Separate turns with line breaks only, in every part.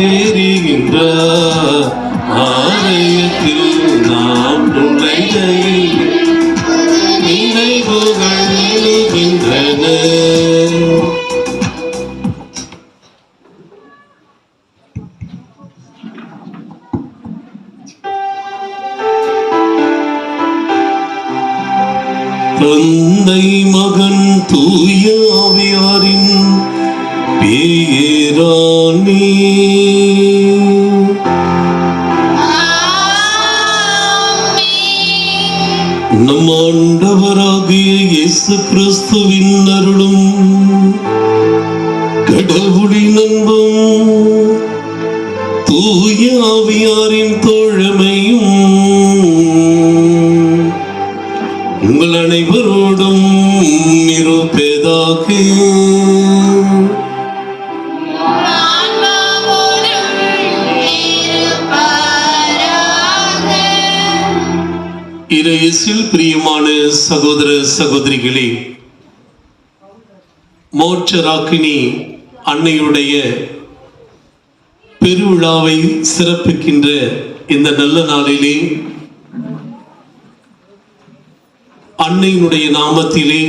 தெரிகின்ற ஆலயத்தில் நாம் நுழைகையில் நினைவுகள் எழுகின்றன. தந்தை மகன் தூய ஆவியாரின் பேரானே. நம் ஆண்டவராகிய இயேசு கிறிஸ்துவின் அருளும் கடவுளின் அன்பும் தூய ஆவியாரின் தோழமையும் உங்கள் அனைவரோடும் இருப்பதாக. இயேசுவில் பிரியமான சகோதர சகோதரிகளே, மோட்சராக்கினி அன்னையுடைய பெருவிழாவை சிறப்பிக்கின்ற இந்த நல்ல நாளிலே அன்னையினுடைய நாமத்திலே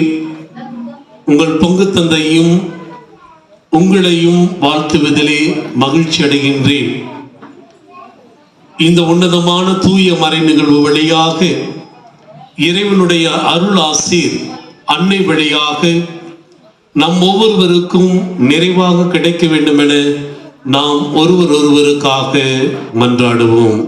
உங்கள் பங்கு தந்தையும் உங்களையும் வாழ்த்துவதிலே மகிழ்ச்சி அடைகின்றேன். இந்த உன்னதமான தூய மறை நிகழ்வு வழியாக இறைவனுடைய அருள் ஆசீர் அன்னை வழியாக நம் ஒவ்வொருவருக்கும் நிறைவாக கிடைக்க வேண்டும் என நாம் ஒருவருக்காக மன்றாடுவோம்.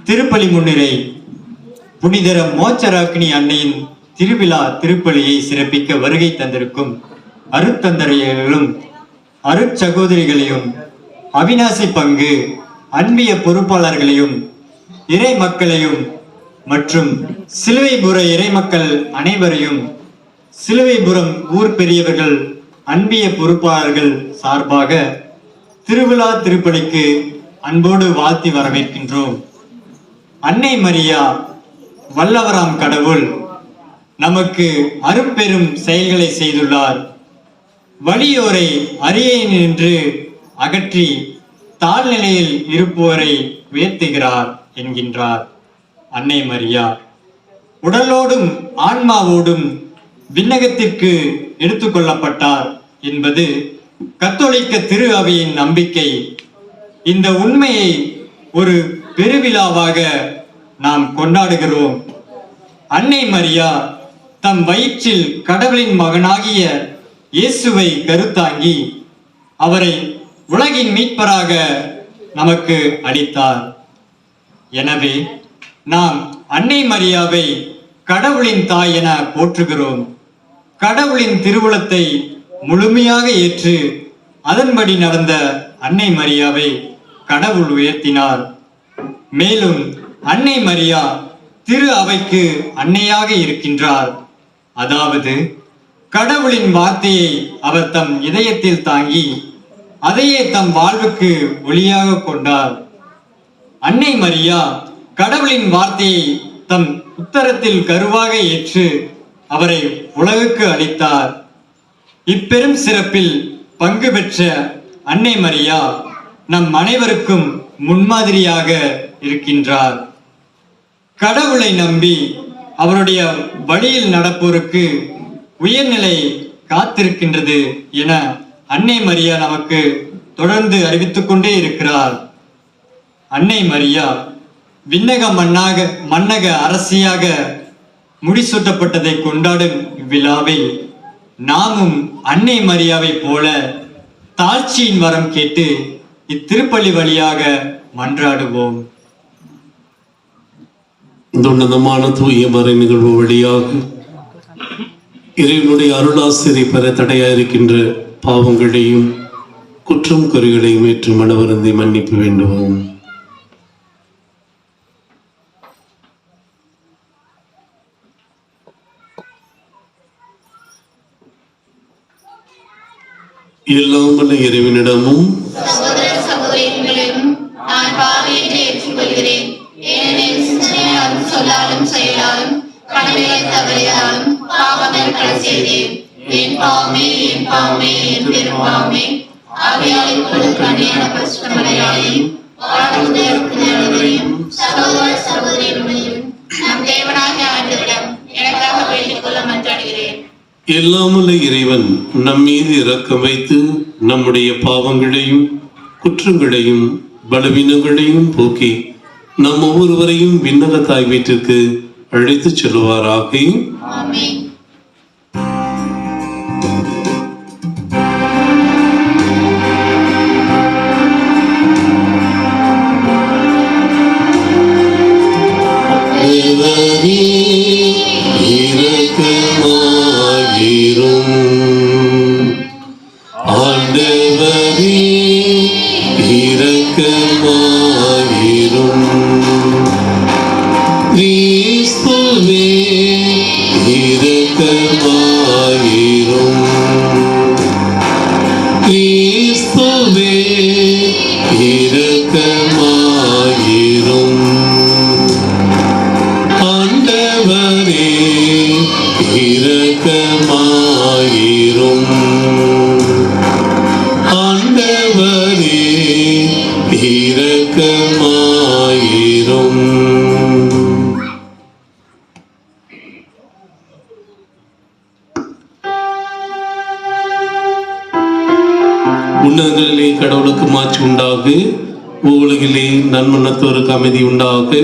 திருப்பலி முன்னிலை. புனிதர மோட்சராக்கினி அன்னையின் திருவிழா திருப்பலியை சிறப்பிக்க வருகை தந்திருக்கும் அருட்தந்தையர்களும் அருட்சகோதரிகளையும் அவிநாசி பங்கு அன்பிய பொறுப்பாளர்களையும் இறை மக்களையும் மற்றும் சிலுவைபுர இறை மக்கள் அனைவரையும் சிலுவைபுரம் ஊர் பெரியவர்கள் அன்பிய பொறுப்பாளர்கள் சார்பாக திருவிழா திருப்பலிக்கு அன்போடு வாழ்த்தி வரவேற்கின்றோம். அன்னை மரியா வல்லவராம் கடவுள் நமக்கு அரும்பெரும் செயல்களை செய்துள்ளார். வலியோரை அரியை நின்று அகற்றி தாழ்நிலையில் இருப்போரை உயர்த்துகிறார் என்கின்றார் அன்னை மரியா. உடலோடும் ஆன்மாவோடும் விண்ணகத்திற்கு எடுத்துக்கொள்ளப்பட்டார் என்பது கத்தோலிக்க திரு அவையின் நம்பிக்கை. இந்த உண்மையை ஒரு பெருவிழாவாக நாம் கொண்டாடுகிறோம். அன்னை மரியா தம் வயிற்றில் கடவுளின் மகனாகிய இயேசுவை கருத்தாங்கி அவரை உலகின் மீட்பராக நமக்கு அளித்தார். எனவே நாம் அன்னை மரியாவை கடவுளின் தாய் என போற்றுகிறோம். கடவுளின் திருவுளத்தை முழுமையாக ஏற்று அதன்படி நடந்த அன்னை மரியாவை கடவுள் உயர்த்தினார். மேலும் அன்னை மரியா திரு அவைக்கு அன்னையாக இருக்கின்றார். அதாவது கடவுளின் வார்த்தையை அவர் தம் இதயத்தில் தாங்கி அதையே தம் வாழ்வுக்கு ஒளியாக கொண்டார். அன்னை மரியா கடவுளின் வார்த்தையை தம் உத்தரத்தில் கருவாக ஏற்று அவரை உலகுக்கு அளித்தார். இப்பெரும் சிறப்பில் பங்கு பெற்ற அன்னை மரியா நம் அனைவருக்கும் முன்மாதிரியாக இருக்கின்றார். கடவுளை நம்பி அவருடைய வழியில் நடப்போருக்கு உயர்நிலை காத்திருக்கின்றது என அன்னை மரியா நமக்கு தொடர்ந்து அறிவித்துக் கொண்டே இருக்கிறார். அன்னை மரியா விண்ணக மன்னக அரசியாக முடிசூட்டப்பட்டதை கொண்டாடும் இவ்விழாவை நாமும் அன்னை மரியாவை போல தாழ்ச்சியின் வரம் கேட்டு இத்திருப்பலி வழியாக மன்றாடுவோம்.
இந்த உன்னதமான தூய மறை நிகழ்வு வழியாக இறைவனுடைய அருளாசிரியை பெற தடையாயிருக்கின்ற பாவங்களையும் குற்றம் குறைகளையும் ஏற்று மனவருந்தி மன்னிப்பு வேண்டுவோம். எல்லாம் வல்ல இறைவனிடமும்
நான் பாவி என்று ஏற்றுக்கொள்கிறேன். ஏனெனில் சிந்தனையாலும் சொல்லாலும் செயலாலும் கடமையை தவறியதாலும் பாவங்கள் பல செய்தேன். என் பாவமே, என் பாவமே, என் பெரும்பாவமே. ஆகையால் இப்பொழுது கண்ணியான பரிசுத்தமரியாதையும் சகோதர சகோதரிகளையும் நம் தேவனாகிய ஆண்டவரிடம் எனக்காக வேண்டிக் கொள்ள மன்றாடுகிறேன்.
எல்லாமல்ல இறைவன் நம் மீது இரக்கம் வைத்து நம்முடைய பாவங்களையும் குற்றங்களையும் பலவீனங்களையும் போக்கி நம் ஒவ்வொருவரையும் விண்ணக தாய் வீட்டிற்கு அழைத்துச் செல்வாராக.
ஆமென்.
இரக்கமாயிரும் ஆண்டவரே, இரக்கமாயிரும் கிறிஸ்துவே, இரக்கமாயிரும் கிறிஸ்துவே, இரக்கமாயிரும் ஆண்டவரே, இரக்கமாயிரும் ஆண்டவரே, இரக்கமாயிரும். உன்னதங்களிலே கடவுளுக்கு மாட்சி உண்டாகு, உலகிலே நன்மனத்தோருக்கு அமைதி உண்டாகு.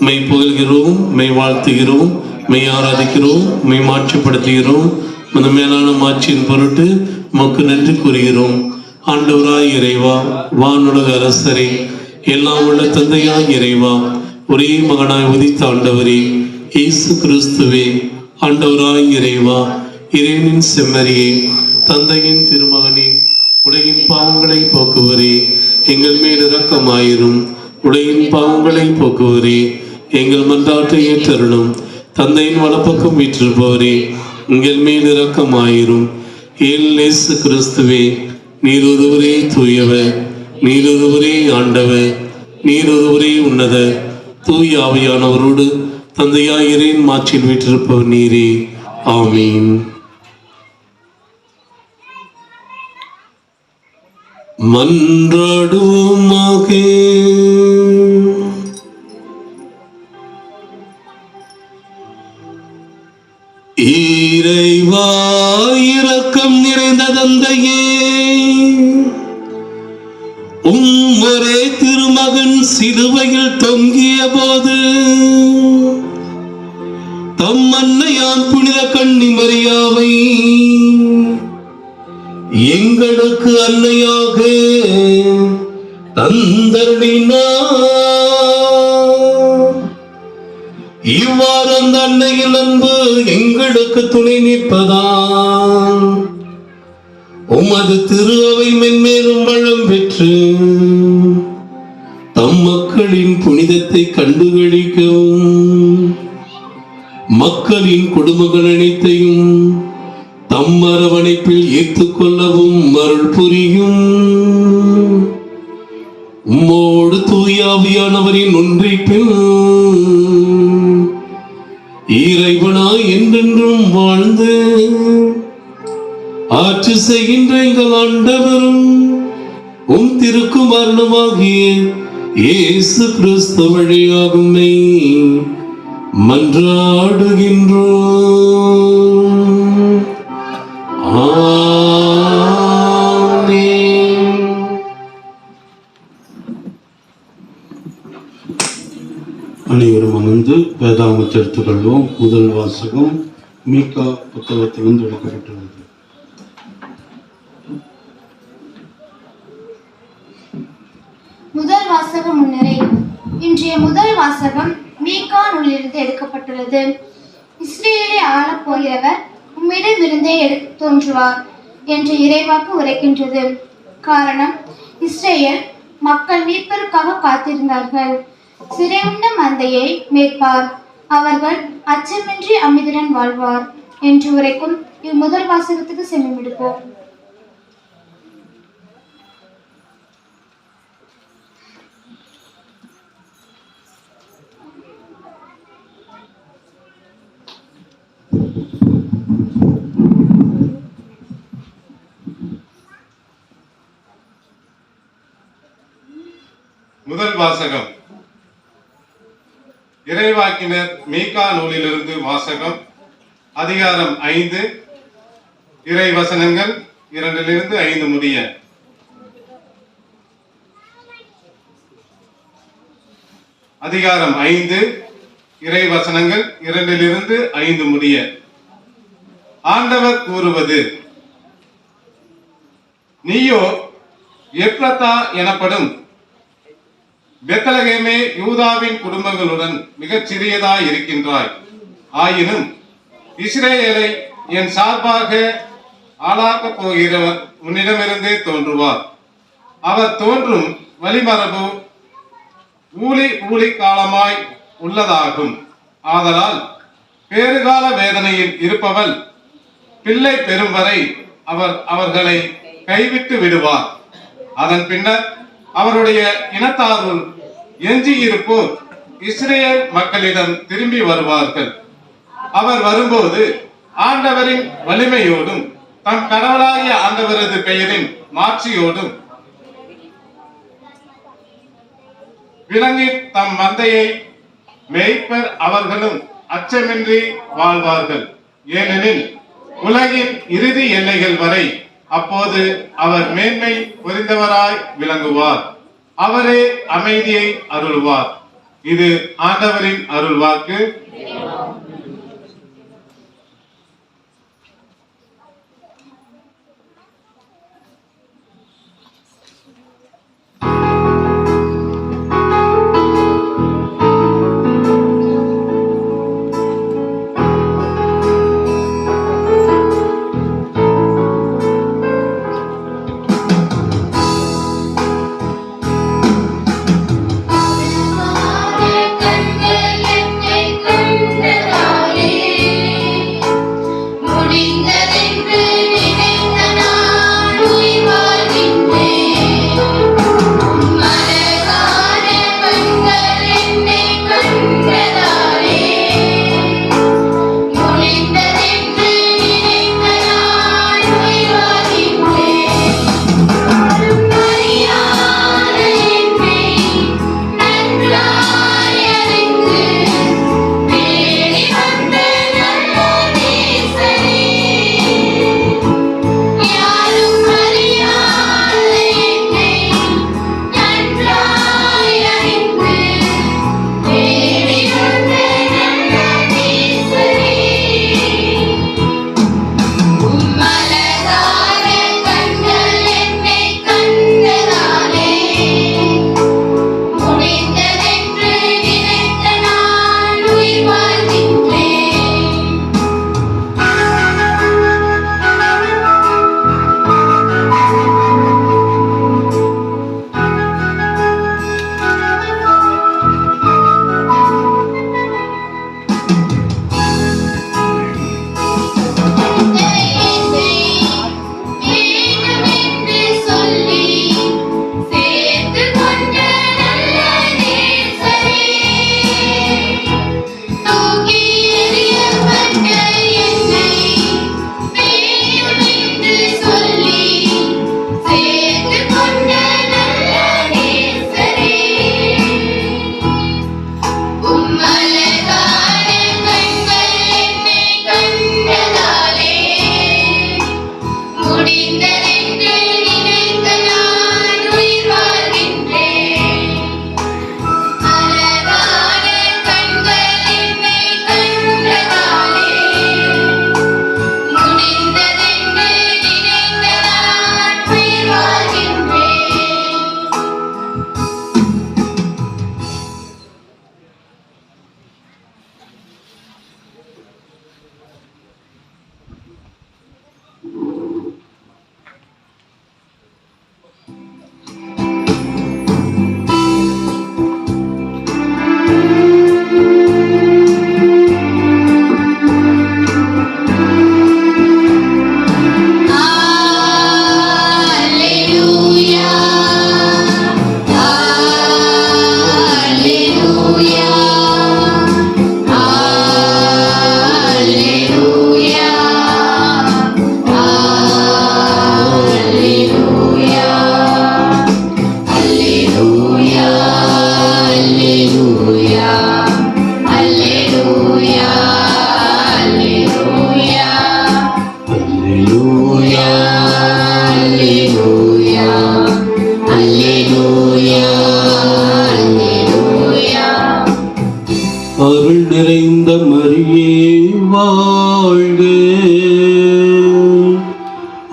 மெய் புகழ்கிறோம், மெய் வாழ்த்துகிறோம், மெய் ஆராதிக்கிறோம், மெய் மாட்சிப்படுத்துகிறோம். அந்த மேலான மாட்சியின் பொருட்டு உமக்கு நன்றி கூறுகிறோம். ஆண்டவராய் இறைவா, வானுலக அரசரே, எல்லாம் உள்ள தந்தையாய் இறைவா, ஒரே மகனாய் உதித்த ஆண்டவரே இயேசு கிறிஸ்துவே, ஆண்டவராய் இறைவா, இறைவனின் செம்மறியே, தந்தையின் திருமகனே, உலகின் பாவங்களை போக்குவரே, எங்கள் மேல் இரக்கமாயிரும். உலகின் பாவங்களை போக்குவரே, எங்கள் மன்றாட்டை ஏற்றருளும். தந்தையின் வலப்பக்கம் வீற்றிருப்பவரே, எங்கள் மேல் இரக்கமாயிரும். இயேசு கிறிஸ்துவே, நீர் ஒருவரே தூயவர், நீர் ஒருவரே ஆண்டவர், நீர் ஒருவரே உன்னதர். தூய ஆவியானவரோடு தந்தையாய் இறைவன் மாட்சியில் வீற்றிருப்பவர் நீரே. ஆமீன். மன்றாடுவோமாக. இறைவா, இரக்கம் நிறைந்த தந்தையே, ஒரே திருமகன் சிலுவையில் தொங்கிய போது தம் அன்னையாம் புனித கன்னி மரியாவை எங்களுக்கு அன்னையாக தந்தருளினார். இவ்வாறு அந்த அன்னையின் அன்பு எங்களுக்கு துணை நிற்பதால் உமது திரு அவை மென்மேலும் வளம் பெற்று தம் மக்களின் புனிதத்தை கண்டுகளிக்கவும் மக்களின் குடும்பங்கள் அனைத்தையும் தம் அரவணைப்பில் ஏற்றுக்கொள்ளவும் அருள் புரியும். உம்மோடு தூயாவியானவரின் ஒன்றிப்பில் இறைவனாய் என்றென்றும் வாழ்ந்து ஆட்சி செய்கின்ற எங்கள் ஆண்டவரும் உம் திருக்குமாரனுமாகிய இயேசு கிறிஸ்து வழியாகுமே மன்றாடுகின்றோம். ஆமென். அனைவரும் அமர்ந்து வேதாகமத்தை எடுத்துக்கொள்வோம். முதல் வாசகம் மீகா புத்தகத்திலிருந்து எடுக்கப்பட்டுள்ளது.
முதல் வாசகம் முன்னரே. இன்றைய முதல் வாசகம் மீகா நூலிலிருந்து எடுக்கப்பட்டுள்ளது. இஸ்ரேலை ஆளப் போகிறவர் உம்மிடமிருந்தே தோன்றுவார் என்று இறைவாக்கு உரைக்கின்றது. காரணம், இஸ்ரேல் மக்கள் மீட்பருக்காக காத்திருந்தார்கள். சிறையுண்ட மந்தையை மேய்ப்பார், அவர்கள் அச்சமின்றி அமைதியுடன் வாழ்வார் என்று உரைக்கும் இம்முதல் வாசகத்துக்கு செவிமடுப்போம்.
முதல் வாசகம் இறைவாக்கினர் மீகா நூலிலிருந்து வாசகம். அதிகாரம் 5, இறை வசனங்கள் 2 5 முடிய. அதிகாரம் 5, இறை வசனங்கள் 2 5 முடிய. ஆண்டவர் கூறுவது: நீயோ எப்ரத்தா எனப்படும் பெத்லகேமே, யூதாவின் குடும்பங்களுடன் மிகச் சிறியதாய் இருக்கின்றாய். ஆயினும் இஸ்ரேலை என் சார்பாக ஆளாக்கப் போகிறவர் உன்னிடமிருந்தே தோன்றுவார். அவர் தோன்றும் வழிமரபு ஊழி காலமாய் உள்ளதாகும். ஆதலால் பேறுகால வேதனையில் இருப்பவள் பிள்ளை பெறும் வரை அவர்களை கைவிட்டு விடுவார். அதன் பின்னர் அவருடைய இனத்தாருள் எஞ்சியிருப்போர் இஸ்ரேல் மக்களிடம் திரும்பி வருவார்கள். அவர் வரும்போது ஆண்டவரின் வலிமையோடும் தம் கடவுளாகிய ஆண்டவரது பெயரின் மாட்சியோடும் விளங்கி தம் மந்தையை மேய்ப்பர் அவர்களும் அச்சமின்றி வாழ்வார்கள். ஏனெனில் உலகின் இறுதி எல்லைகள் வரை அப்போது அவர் மேன்மை புரிந்தவராய் விளங்குவார். அவரே அமைதியை அருள்வார். இது ஆண்டவரின் அருள்வாக்கு.
கண்டு என்னை கண்டதால்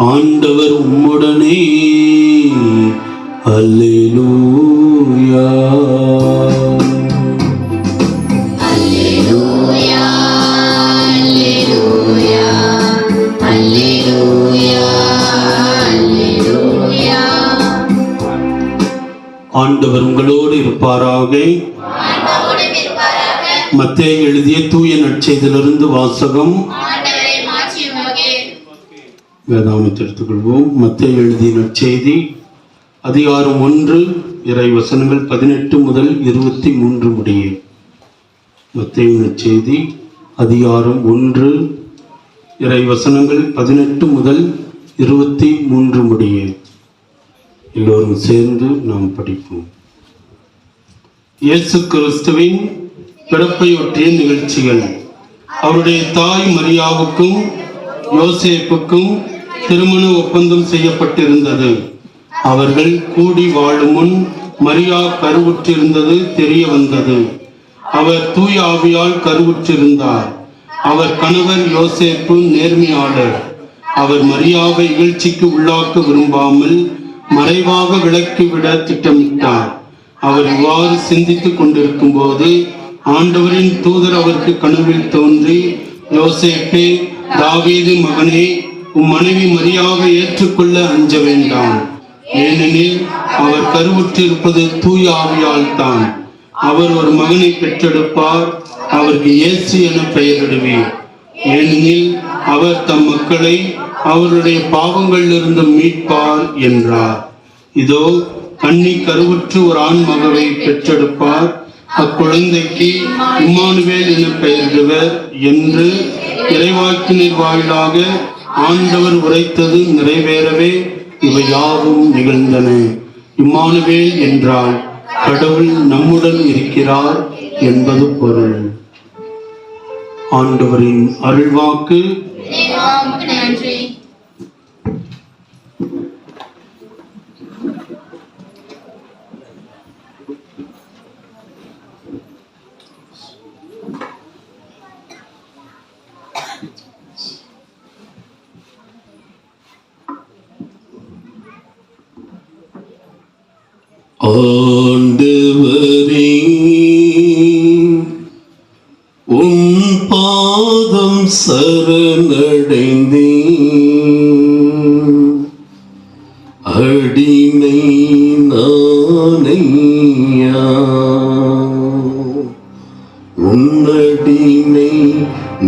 ஆண்டவர் உம்முடனே. அல்லேலூயா.
அல்லேலூயா, அல்லேலூயா, அல்லேலூயா, அல்லேலூயா.
ஆண்டவர் உங்களோடு இருப்பாராக.
ஆண்டவரோடும் இருப்பாராக.
மத்தேயு எழுதிய தூய நற்செய்தியிலிருந்து வாசகம்.
ஆண்டவரே மாட்சி உமக்கே.
வேதாமத்தை எடுத்துக்கொள்வோம். மத்தேயு எழுதிய நற்செய்தி அதிகாரம் 1 இறை வசனங்கள் 18 முதல் 23 முடிய. மத்தேயு நற்செய்தி அதிகாரம் 1 இறை வசனங்கள் 18 முதல் 23 முடிய. எல்லோரும் சேர்ந்து நாம் படிப்போம். இயேசு கிறிஸ்துவின் பிறப்பையொற்றிய நிகழ்ச்சிகள். அவருடைய தாய் மரியாவுக்கும் யோசேப்புக்கும் திருமண ஒப்பந்தம் செய்யப்பட்டிருந்தது. அவர்கள் கூடி வாழும் முன் மரியா கருவுற்றிருந்தது தெரிய வந்தது. அவர் தூய ஆவியால் கருவுற்றிருந்தார். அவர் கணவர் யோசேப்பு நேர்மையாளர். அவர் மரியாவை இகழ்ச்சிக்கு உள்ளாக்க விரும்பாமல் மறைவாக விலக்கிவிட திட்டமிட்டார். அவர் இவ்வாறு சிந்தித்துக் கொண்டிருக்கும் போது ஆண்டவரின் தூதர் அவருக்கு கனவில் தோன்றி, யோசேப்பே, தாவீது மகனே, உம் மனைவி மரியாவை ஏற்றுக்கொள்ள அஞ்ச வேண்டாம். ஏனெனில் அவர் கருவுற்றிருப்பது தூய ஆவியால் தான். அவர் ஒரு மகனை பெற்றெடுப்பார். அவருக்கு இயேசு என பெயரிடுவேன். ஏனெனில் அவர் தம் மக்களை அவருடைய பாவங்களிலிருந்து மீட்பார் என்றார். இதோ கன்னி கருவுற்று ஒரு ஆண் மகவை பெற்றெடுப்பார். அக்குழந்தைக்கு இம்மானுவேல் என பெயரிடுவர் என்று இறைவாக்கினர் வாயிலாக ஆண்டவர் உரைத்தது நிறைவேறவே இவை யாவும் நிகழ்ந்தன. இம்மானுவேல் என்றால் கடவுள் நம்முடன் இருக்கிறார் என்பது பொருள். ஆண்டவரின் அருள்வாக்கு.
இறைவா உமக்கு நன்றி.
ஆண்டவரே, உம் பாதம் சரணடைந்தேன். அடிமை நானையா, உன்னடிமை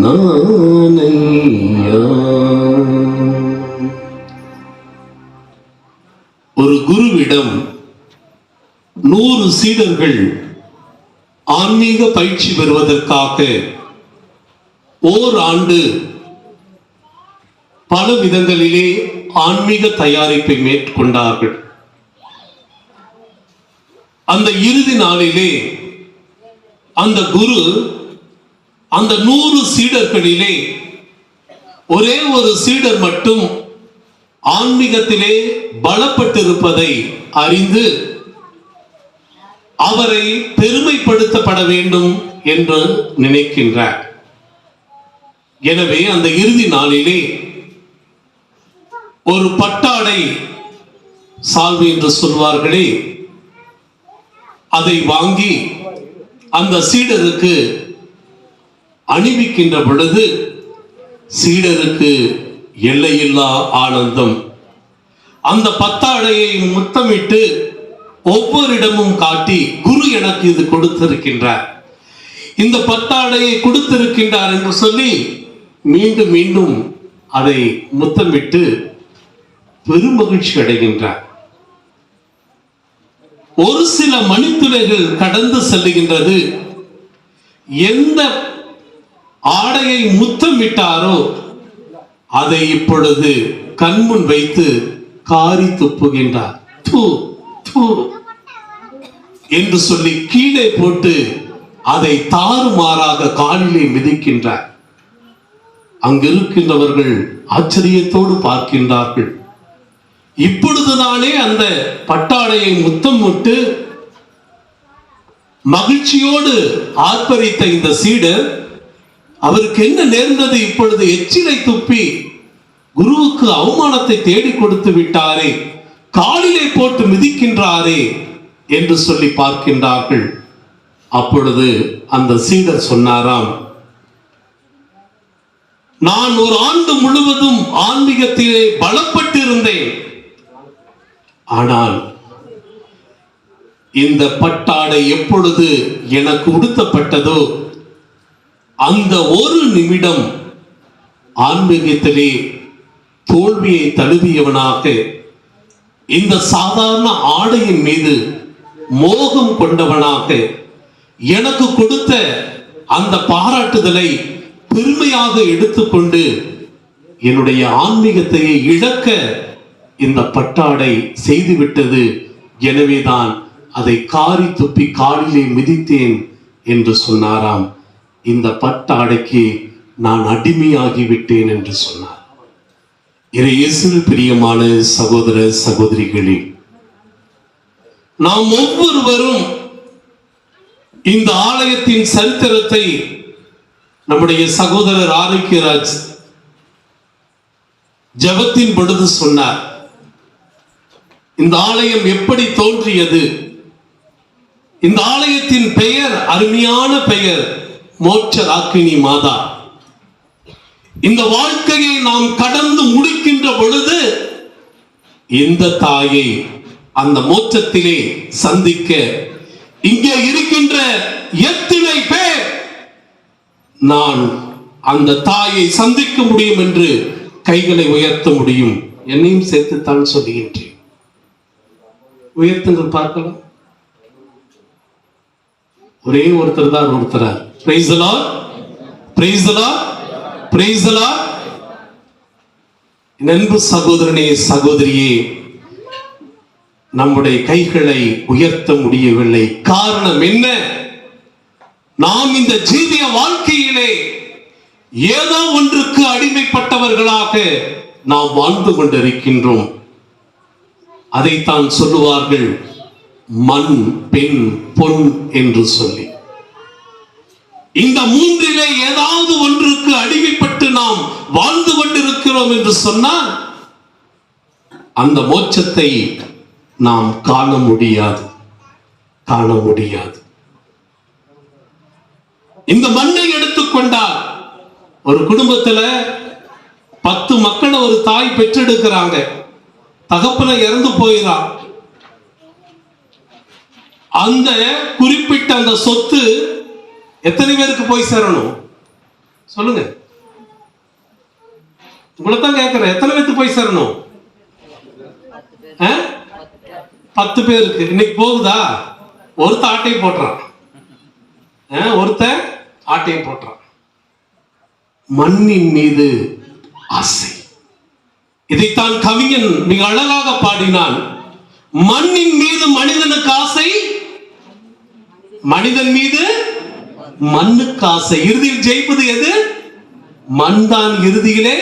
நானையா. ஒரு குருவிடம் 100 சீடர்கள் ஆன்மீக பயிற்சி பெறுவதற்காக ஓராண்டு பல விதங்களிலே ஆன்மீக தயாரிப்பை மேற்கொண்டார்கள். அந்த இறுதி நாளிலே அந்த குரு அந்த 100 சீடர்களிலே ஒரே ஒரு சீடர் மட்டும் ஆன்மீகத்திலே பலப்பட்டிருப்பதை அறிந்து அவரை பெருமைப்படுத்தப்பட வேண்டும் என்று நினைக்கின்றார். எனவே அந்த இறுதி நாளிலே ஒரு பட்டாடை, சால்வை என்று சொல்வார்களே, அதை வாங்கி அந்த சீடருக்கு அணிவிக்கின்ற பொழுது சீடருக்கு எல்லையில்லா ஆனந்தம். அந்த பத்தாடையை முத்தமிட்டு ஒவ்வொரு இடமும் காட்டி, குரு எனக்கு இது கொடுத்திருக்கின்றார், இந்த பத்தாடையை கொடுத்திருக்கின்றார் என்று சொல்லி மீண்டும் மீண்டும் அதை முத்தமிட்டு பெருமகிழ்ச்சி அடைகின்றார். ஒரு சில மணித்துளைகள் கடந்து செல்லுகின்றது. எந்த ஆடையை முத்தமிட்டாரோ அதை இப்பொழுது கண்முன் வைத்து காரி துப்புகின்றார். தூ தூ என்று சொல்லி கீழே போட்டு அதை தாறுமாறாக காலிலே மிதிக்கின்றார். அங்கிருக்கின்றவர்கள் ஆச்சரியத்தோடு பார்க்கின்றார்கள். இப்பொழுதுதானே அந்த பட்டாடையை முத்தமிட்டு மகிழ்ச்சியோடு ஆர்ப்பரித்த இந்த சீடர், அவருக்கு என்ன நேர்ந்தது? இப்பொழுது எச்சிலை துப்பி குருவுக்கு அவமானத்தை தேடி கொடுத்து விட்டாரே, காலிலே போட்டு மிதிக்கின்றாரே என்று சொல்லி பார்க்கின்றார்கள். அப்பொழுது அந்த சீடர் சொன்னாராம், நான் ஒரு ஆண்டு முழுவதும் ஆன்மீகத்திலே பலப்பட்டிருந்தேன். ஆனால் இந்த பட்டாடை எப்பொழுது எனக்கு உடுத்தப்பட்டதோ அந்த ஒரு நிமிடம் ஆன்மீகத்திலே தோல்வியை தழுவியவனாக இந்த சாதாரண ஆடையின் மீது மோகம் கொண்டவனாக எனக்கு கொடுத்த அந்த பாராட்டுதலை பெருமையாக எடுத்துக்கொண்டு என்னுடைய ஆன்மீகத்தை இழக்க இந்த பட்டாடை செய்துவிட்டது. எனவேதான் அதை காரி துப்பி காலிலே மிதித்தேன் என்று சொன்னாராம். இந்த பட்டாடைக்கு நான் அடிமையாகிவிட்டேன் என்று சொன்னார். இயேசுவில் பிரியமான சகோதர சகோதரிகளே, நாம் ஒவ்வொருவரும் இந்த ஆலயத்தின் சரித்திரத்தை நம்முடைய சகோதரர் ஆரோக்கியராஜ் ஜெபத்தின் பொழுது சொன்னார். இந்த ஆலயம் எப்படி தோன்றியது? இந்த ஆலயத்தின் பெயர் அருமையான பெயர், மோட்சராக்கினி மாதா. இந்த வாழ்க்கையை நாம் கடந்து முடிக்கின்ற பொழுது இந்த தாயை அந்த மோட்சத்திலே சந்திக்க இங்கே இருக்கின்ற எத்தனை பேர் நான் அந்த தாயை சந்திக்க முடியும் என்று கைகளை உயர்த்த முடியும்? என்னையும் சேர்த்துத்தான் சொல்லுகின்றேன். உயர்த்துங்கள் பார்க்கலாம். ஒரே ஒருத்தர் தான் ஒருத்தரார். Praise the Lord, praise the Lord, praise the Lord. அன்பு சகோதரனே சகோதரியே, நம்முடைய கைகளை உயர்த்த முடியவில்லை. காரணம் என்ன? நாம் இந்த ஜீவிய வாழ்க்கையிலே ஏதோ ஒன்றுக்கு அடிமைப்பட்டவர்களாக நாம் வாழ்ந்து கொண்டிருக்கின்றோம். அதைத்தான் சொல்லுவார்கள் மண், பெண், பொன் என்று சொல்லி. இந்த மூன்றிலே ஏதாவது ஒன்றுக்கு அடிமைப்பட்டு நாம் வாழ்ந்து கொண்டிருக்கிறோம் என்று சொன்னால் அந்த மோட்சத்தை நாம் காண முடியாது, காண முடியாது. இந்த மண்ணை எடுத்துக்கொண்டால் ஒரு குடும்பத்துல 10 மக்களை ஒரு தாய் பெற்றெடுக்கிறாங்க. தகப்பனை இறந்து போயிறான். அந்த குறிப்பிட்ட அந்த சொத்து எத்தனை பேருக்கு போய் சேரணும் சொல்லுங்க? உங்களைத்தான் கேட்கிறேன். எத்தனை பேருக்கு போய் சேரணும்? 10 பேருக்கு. இன்னைக்கு போகுதா? ஒருத்த ஆட்டையும் போட்டுறான், ஒருத்த ஆட்டையும் போட்டுறான். மண்ணின் மீது ஆசை. இதைத்தான் கவிஞன் மிக அழகாக பாடினான். மண்ணின் மீது மனிதனுக்கு ஆசை, மனிதன் மீது மண்ணுக்கு ஆசை. இறுதியில் ஜெயிப்பது எது? மண் தான் இறுதியிலே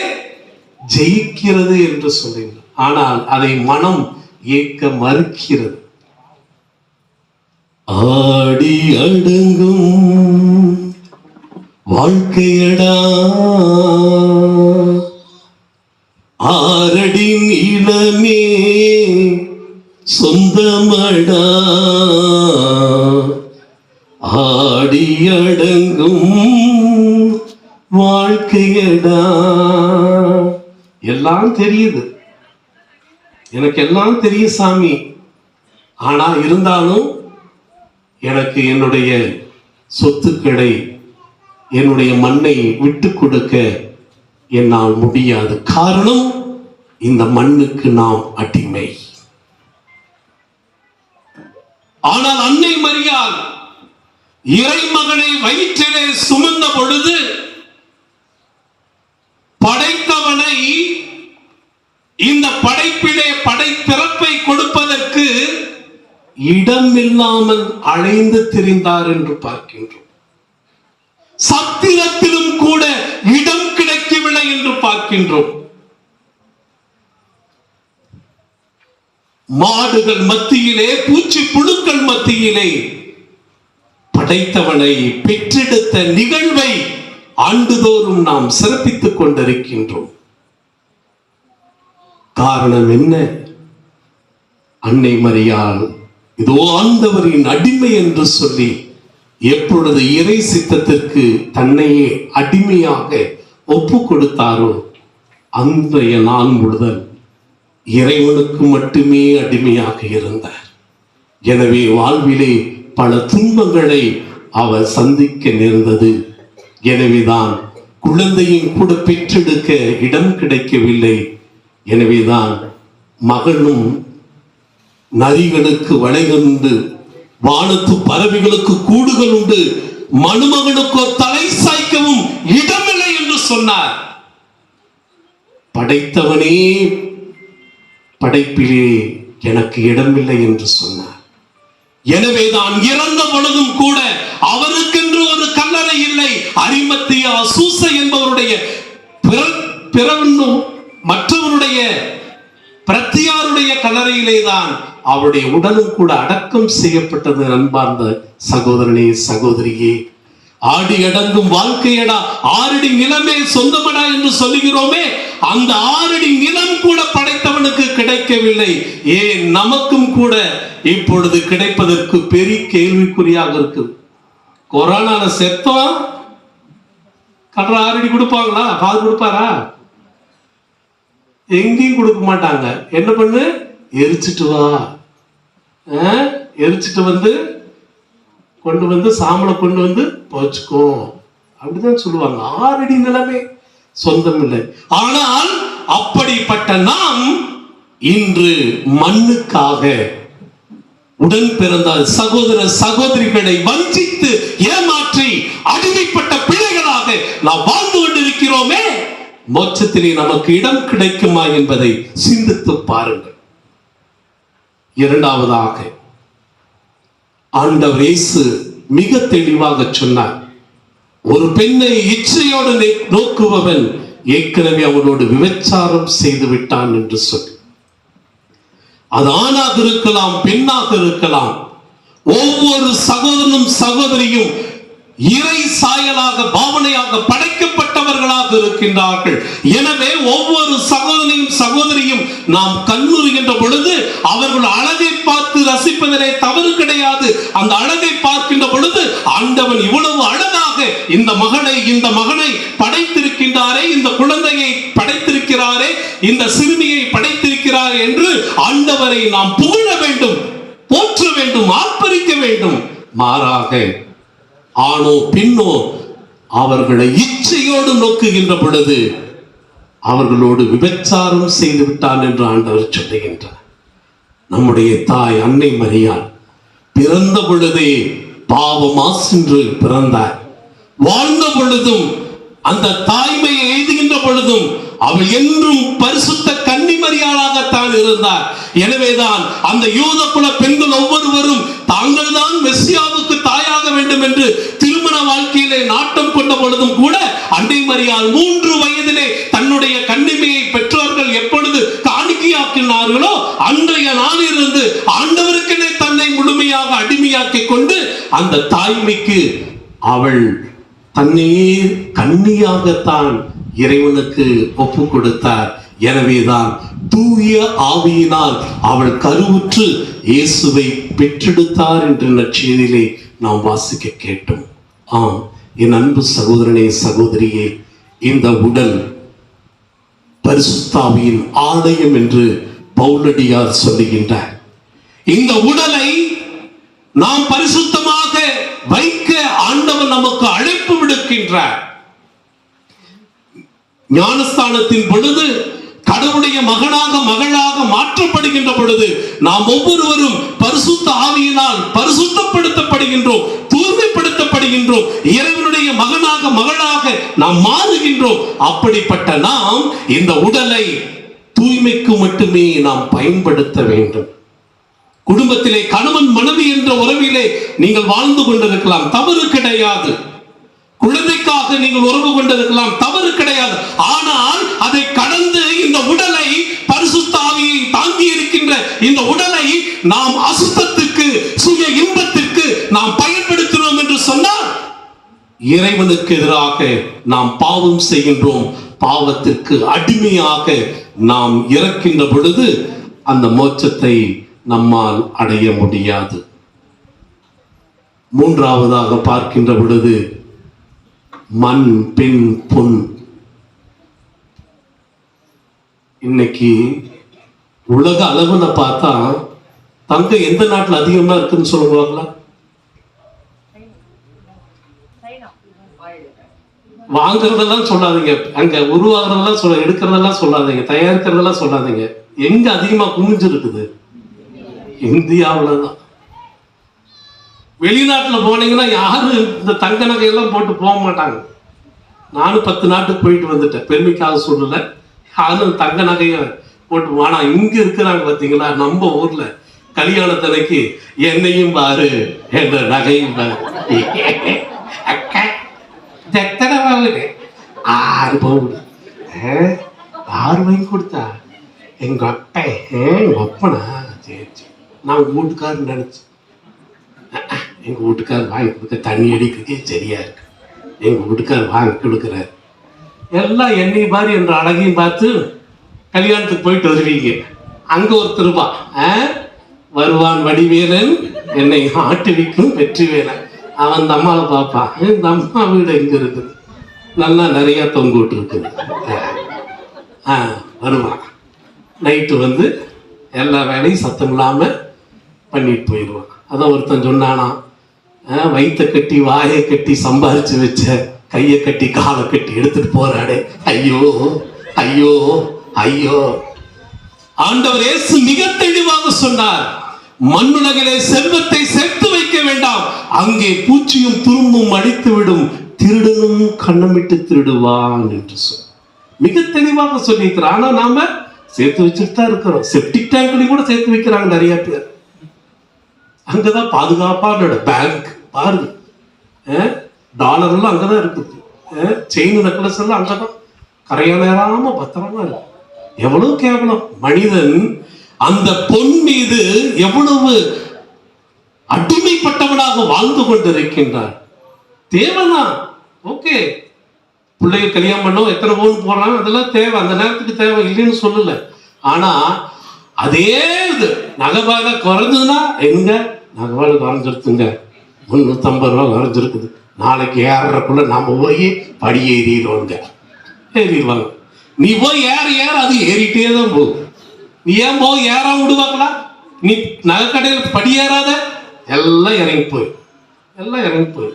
ஜெயிக்கிறது என்று சொல்லுங்கள். ஆனால் அதை மனம் ஏற்க மறுக்கிறது. ஆடி அடங்கும் வாழ்க்கையடா, ஆரடி நீளமே சொந்தமடா, ஆடி அடங்கும் வாழ்க்கையடா. எல்லாம் தெரியுது, எனக்கு எல்லாம் தெரியும் சாமி. ஆனா இருந்தாலும் எனக்கு என்னுடைய சொத்துக்களை, என்னுடைய மண்ணை விட்டு கொடுக்க என்னால் முடியாது. காரணம், இந்த மண்ணுக்கு நாம் அடிமை. ஆனால் அன்னை மரியாள் இறைமகனை வயிற்றிலே சுமந்த பொழுது படைத்தவனை இந்த படைப்பிலே படைப்பிறப்பை கொடுப்பதற்கு இடமில்லாமல் அலைந்து திரிந்தார் என்று பார்க்கின்றோம். சத்திரத்திலும் கூட இடம் கிடைக்கவில்லை என்று பார்க்கின்றோம். மாடுகள் மத்தியிலே, பூச்சி புழுக்கள் மத்தியிலே படைத்தவனை பெற்றெடுத்த நிகழ்வை ஆண்டுதோறும் நாம் சிறப்பித்துக் கொண்டிருக்கின்றோம். காரணம் என்ன? அன்னை மரியாள் இதோ ஆண்டவரின் அடிமை என்று சொல்லி எப்பொழுது இறை சித்தத்திற்கு தன்னையே அடிமையாக ஒப்பு கொடுத்தாரோ அன்றைய நாள் முதல் இறைவனுக்கு மட்டுமே அடிமையாக இருந்தார். எனவே வாழ்விலே பல துன்பங்களை அவர் சந்திக்க நேர்ந்தது. எனவேதான் குழந்தையும் கூட பெற்றெடுக்க இடம் கிடைக்கவில்லை. எனவேதான் மகனும் நரிகளுக்கு வளைகள் உண்டு, வானத்து பறவைகளுக்கு கூடுகள் உண்டு, மணமகனுக்கோ தலை சாய்க்கவும் இடமில்லை என்று சொன்னார். படைத்தவனே படைப்பிலே எனக்கு இடமில்லை என்று சொன்னார். எனவேதான் இறந்த பொழுதும் கூட அவருக்கென்று ஒரு கல்லறை இல்லை. அரிமத்தியா சூசை என்பவருடைய மற்றவருடைய பிரத்தியாருடைய கல்லறையிலே தான் அவருடைய உடலும் கூட அடக்கம் செய்யப்பட்டது. அன்பார்ந்த சகோதரனே, சகோதரியே, ஆடி அடங்கும் வாழ்க்கையடா, 6 அடி நிலமே சொந்தமடா என்று சொல்லுகிறோமே, அந்த 6 அடி நிலம் கூட படைத்தவனுக்கு கிடைக்கவில்லை. ஏன் நமக்கும் கூட இப்பொழுது கிடைப்பதற்கு பெரிய கேள்விக்குறியாக இருக்கு. கொரோனால செத்தோம், 6 அடி கொடுப்பாங்களா? காது கொடுப்பாரா? எங்கேயும் கொடுக்க மாட்டாங்க. என்ன பண்ணு, எரிச்சிட்டு வா, எரிச்சிட்டு வந்து கொண்டு வந்து சாம்பலை கொண்டு வந்து போச்சுக்கோ, அப்படிதான் சொல்லுவாங்க. 6 அடி நிலமே சொந்தம் இல்லை. ஆனால் அப்படிப்பட்ட நாம் இன்று மண்ணுக்காக உடன் பிறந்த சகோதர சகோதரிகளை வஞ்சித்து ஏமாற்றி அடிமைப்பட்ட பிள்ளைகளாக நாம் வாழ்ந்து கொண்டிருக்கிறோமே. மோட்சத்திலே நமக்கு இடம் கிடைக்குமா என்பதை சிந்தித்து பாருங்கள். இரண்டாவதாக ஆண்டவர் இயேசு மிக தெளிவாக சொன்னார், ஒரு பெண்ணை இச்சையோடு நோக்குபவன் ஏற்கனவே அவனோடு விபச்சாரம் செய்து விட்டான் என்று சொல்லி. அது ஆணாக இருக்கலாம், பெண்ணாக இருக்கலாம், ஒவ்வொரு சகோதரனும் சகோதரியும் இறை சாயலாக பாவனையாக படைக்கப்பட்டவர்களாக இருக்கின்றார்கள். எனவே ஒவ்வொரு சகோதரனையும் சகோதரியும் நாம் கண்ணுறுகின்ற பொழுது அவர்கள் அழகை பார்த்து ரசிப்பதிலே தவறு கிடையாது. அந்த அழகை பார்க்கின்ற பொழுது ஆண்டவன் இவ்வளவு அழகாக இந்த மகனை படைத்திருக்கின்றாரே, இந்த குழந்தையை படைத்திருக்கிறாரே, இந்த சிறுமியை படைத்திருக்கிறார் என்று ஆண்டவரை நாம் புகழ வேண்டும், போற்ற வேண்டும், ஆர்ப்பரிக்க வேண்டும். மாறாக ஆணோ பெண்ணோ அவர்களை இச்சையோடு நோக்குகின்ற பொழுது அவர்களோடு விபச்சாரம் செய்து விட்டான் என்று ஆண்டவர் சொல்லுகின்றார். நம்முடைய தாய் அன்னை மரியாள் பிறந்த பொழுதே பாவமாசென்று பிறந்தார். வாழ்ந்த பொழுதும் அந்த தாய்மையை எய்துகின்ற பொழுதும் அவள் என்றும் பரிசுத்த கன்னி மரியாளாகத்தான் இருந்தார். எனவேதான் அந்த யூத குல பெண்கள் ஒவ்வொருவரும் தாங்கள் தான் மெஸ்ஸியாவுக்கு தாயாக வேண்டும் என்று திருமண வாழ்க்கையிலே நாட்டம் கொண்ட பொழுதும் கூட அன்னை மரியாள் 3 வயதிலே தன்னுடைய கன்னிமையை பெற்றோர்கள் எப்பொழுது காணிக்கையாக்கினார்களோ அன்றைய நாளிலிருந்து ஆண்டவருக்கென தன்னை முழுமையாக அடிமையாக்கி கொண்டு அந்த தாய்மைக்கு அவள் தன்னையே கன்னியாகத்தான் இறைவனுக்கு ஒப்பு கொடுத்தார். எனவேதான் தூய ஆவியினால் அவள் கருவுற்று இயேசுவை பெற்றெடுத்தார் என்று நற்செய்தியிலே நாம் வாசிக்க கேட்டோம். ஆம், என் அன்பு சகோதரனே, சகோதரியே, இந்த உடல் பரிசுத்த ஆவியின் ஆலயம் என்று பவுலடியார் சொல்லுகின்றார். இந்த உடலை நாம் பரிசுத்தமாக வைக்க ஆண்டவர் நமக்கு அழைப்பு விடுக்கின்றார். ஞானஸ்தானத்தின் பொழுது கடவுளுடைய மகனாக மகளாக மாற்றப்படுகின்ற பொழுது நாம் ஒவ்வொருவரும் பரிசுத்த ஆவியினால் பரிசுத்தப்படுத்தப்படுகின்றோம், தூய்மைப்படுத்தப்படுகின்றோம், இறைவனுடைய மகனாக மகளாக நாம் மாறுகின்றோம். அப்படிப்பட்ட நாம் இந்த உடலை தூய்மைக்கு மட்டுமே நாம் பயன்படுத்த வேண்டும். குடும்பத்திலே கணவன் மனைவி என்ற உறவிலே நீங்கள் வாழ்ந்து கொண்டிருக்கலாம், தவறு கிடையாது. குழந்தைக்காக நீங்கள் உறவு கொண்டிருக்கலாம், தவறு கிடையாது. ஆனால் அதை கடந்து இந்த உடலை, பரிசுத்த ஆவியை தாங்கி இருக்கின்ற இந்த உடலை நாம் அசுத்தத்துக்கு, சுய இன்பத்திற்கு நாம் பயன்படுத்தினோம் என்று சொன்னால் இறைவனுக்கு எதிராக நாம் பாவம் செய்கின்றோம், பாவத்திற்கு அடிமையாக நாம் இறக்கின்ற பொழுது அந்த மோட்சத்தை நம்மால் அடைய முடியாது. மூன்றாவதாக பார்க்கின்ற பொழுது மண், பெண், பொன். இன்னைக்கு உலக அளவுல பார்த்தா தங்கம் எந்த நாட்டுல அதிகமா இருக்குன்னு சொல்லுவாங்களா? வாங்குறதெல்லாம் சொல்லாதீங்க, அங்க உருவாகிறதெல்லாம் சொல்ல, எடுக்கிறதெல்லாம் சொல்லாதீங்க, தயாரிக்கிறதெல்லாம் சொல்லாதீங்க. எங்க அதிகமா குமிஞ்சு இருக்குது? இந்தியாவிலதான். வெளிநாட்டுல போனீங்கன்னா யாரும் இந்த தங்க நகையெல்லாம் போட்டு போக மாட்டாங்க. நானும் 10 நாட்டுக்கு போயிட்டு வந்துட்டேன், பெருமைக்காக சொல்லல. யாரும் தங்க நகைய போட்டு, ஆனா இங்க இருக்கிறாங்க பாத்தீங்களா, நம்ம ஊர்ல கல்யாணத்தனைக்கு என்னையும் பாரு என்ற நகையும் பாரு. எத்தனை வாங்குது? 6 பவுன். 6 வாங்கி கொடுத்தா எங்க அப்பா, எங்க அப்பனா? சரி சரி, நான் உங்க வீட்டுக்காரன் நினைச்சேன். எங்க வீட்டுக்காரர் வாங்கி கொடுக்க தண்ணி அடிக்கிறதே சரியா இருக்கு, எங்க வீட்டுக்காரர் வாங்கி கொடுக்குறாரு. எல்லாம் என்னை பாரு என்ற அழகையும் பார்த்து கல்யாணத்துக்கு போயிட்டு வருவீங்க. அங்க ஒரு திருபா வருவான் வடிவேலன், என்னை ஆட்டுவிக்கும் வெற்றி வேலன். அவன் இந்த அம்மாவை பார்ப்பான், இந்த அம்மா வீடு எங்க இருக்குது, நல்லா நிறைய தொங்க விட்டு இருக்குது. வருவான் நைட்டு வந்து எல்லா வேலையும் சத்தம் இல்லாம பண்ணிட்டு போயிடுவான். அதான் ஒருத்தன் சொன்னானா, வயிற்ற கட்டி வாயை கட்டி சம்பாரிச்சு வச்ச கையை கட்டி காலை கட்டி எடுத்துட்டு போறாடே, ஐயோ ஐயோ ஐயோ. ஆண்டவர் இயேசு மிக தெளிவாக சொன்னார், மண்ணுலகிலே செல்வத்தை சேர்த்து வைக்க வேண்டாம், அங்கே பூச்சியும் துரும்பும் அடித்து விடும், திருடனும் கண்ணமிட்டு திருடுவான் என்று சொல் மிக தெளிவாக சொல்லியிருக்கிறார். ஆனா நாம சேர்த்து வச்சுட்டு தான் இருக்கிறோம். செப்டிக் டேங்க்லையும் கூட சேர்த்து வைக்கிறாங்க நிறைய பேர். அங்கதான் பாதுகாப்பான பேங்க் பாருங்க, டாலர் எல்லாம் அங்கதான் இருக்குது, செயின் நெக்லஸ் எல்லாம் அங்கதான் கரையாம பத்திரமா இருக்கு. எவ்வளவு கேவலம்! மனிதன் அந்த பொன் மீது எவ்வளவு அடிமைப்பட்டவனாக வாழ்ந்து கொண்டிருக்கின்றான். தேவைதான், ஓகே, பிள்ளைய கல்யாணம் பண்ணோம், எத்தனை பவுன் போடுறாங்க, அதெல்லாம் தேவை, அந்த நேரத்துக்கு தேவை, இல்லைன்னு சொல்லல. ஆனா அதே இது நகைவாலை குறைஞ்சதுன்னா, எங்க நகைவாலை குறைஞ்சிருக்குங்க, 350 ரூபா குறைஞ்சிருக்குது, நாளைக்கு ஏறக்குள்ள நாம போய் படி ஏறிடுவோங்க. ஏறிடுவாங்க. நீ போய் ஏற அது ஏறிட்டே தான் போகும். நீ ஏன் போய் ஏறாம விடுவாங்களா? நீ நகைக்கடையில் படி ஏறாத, எல்லாம் இறங்கி போய், எல்லாம் இறங்கி போய்.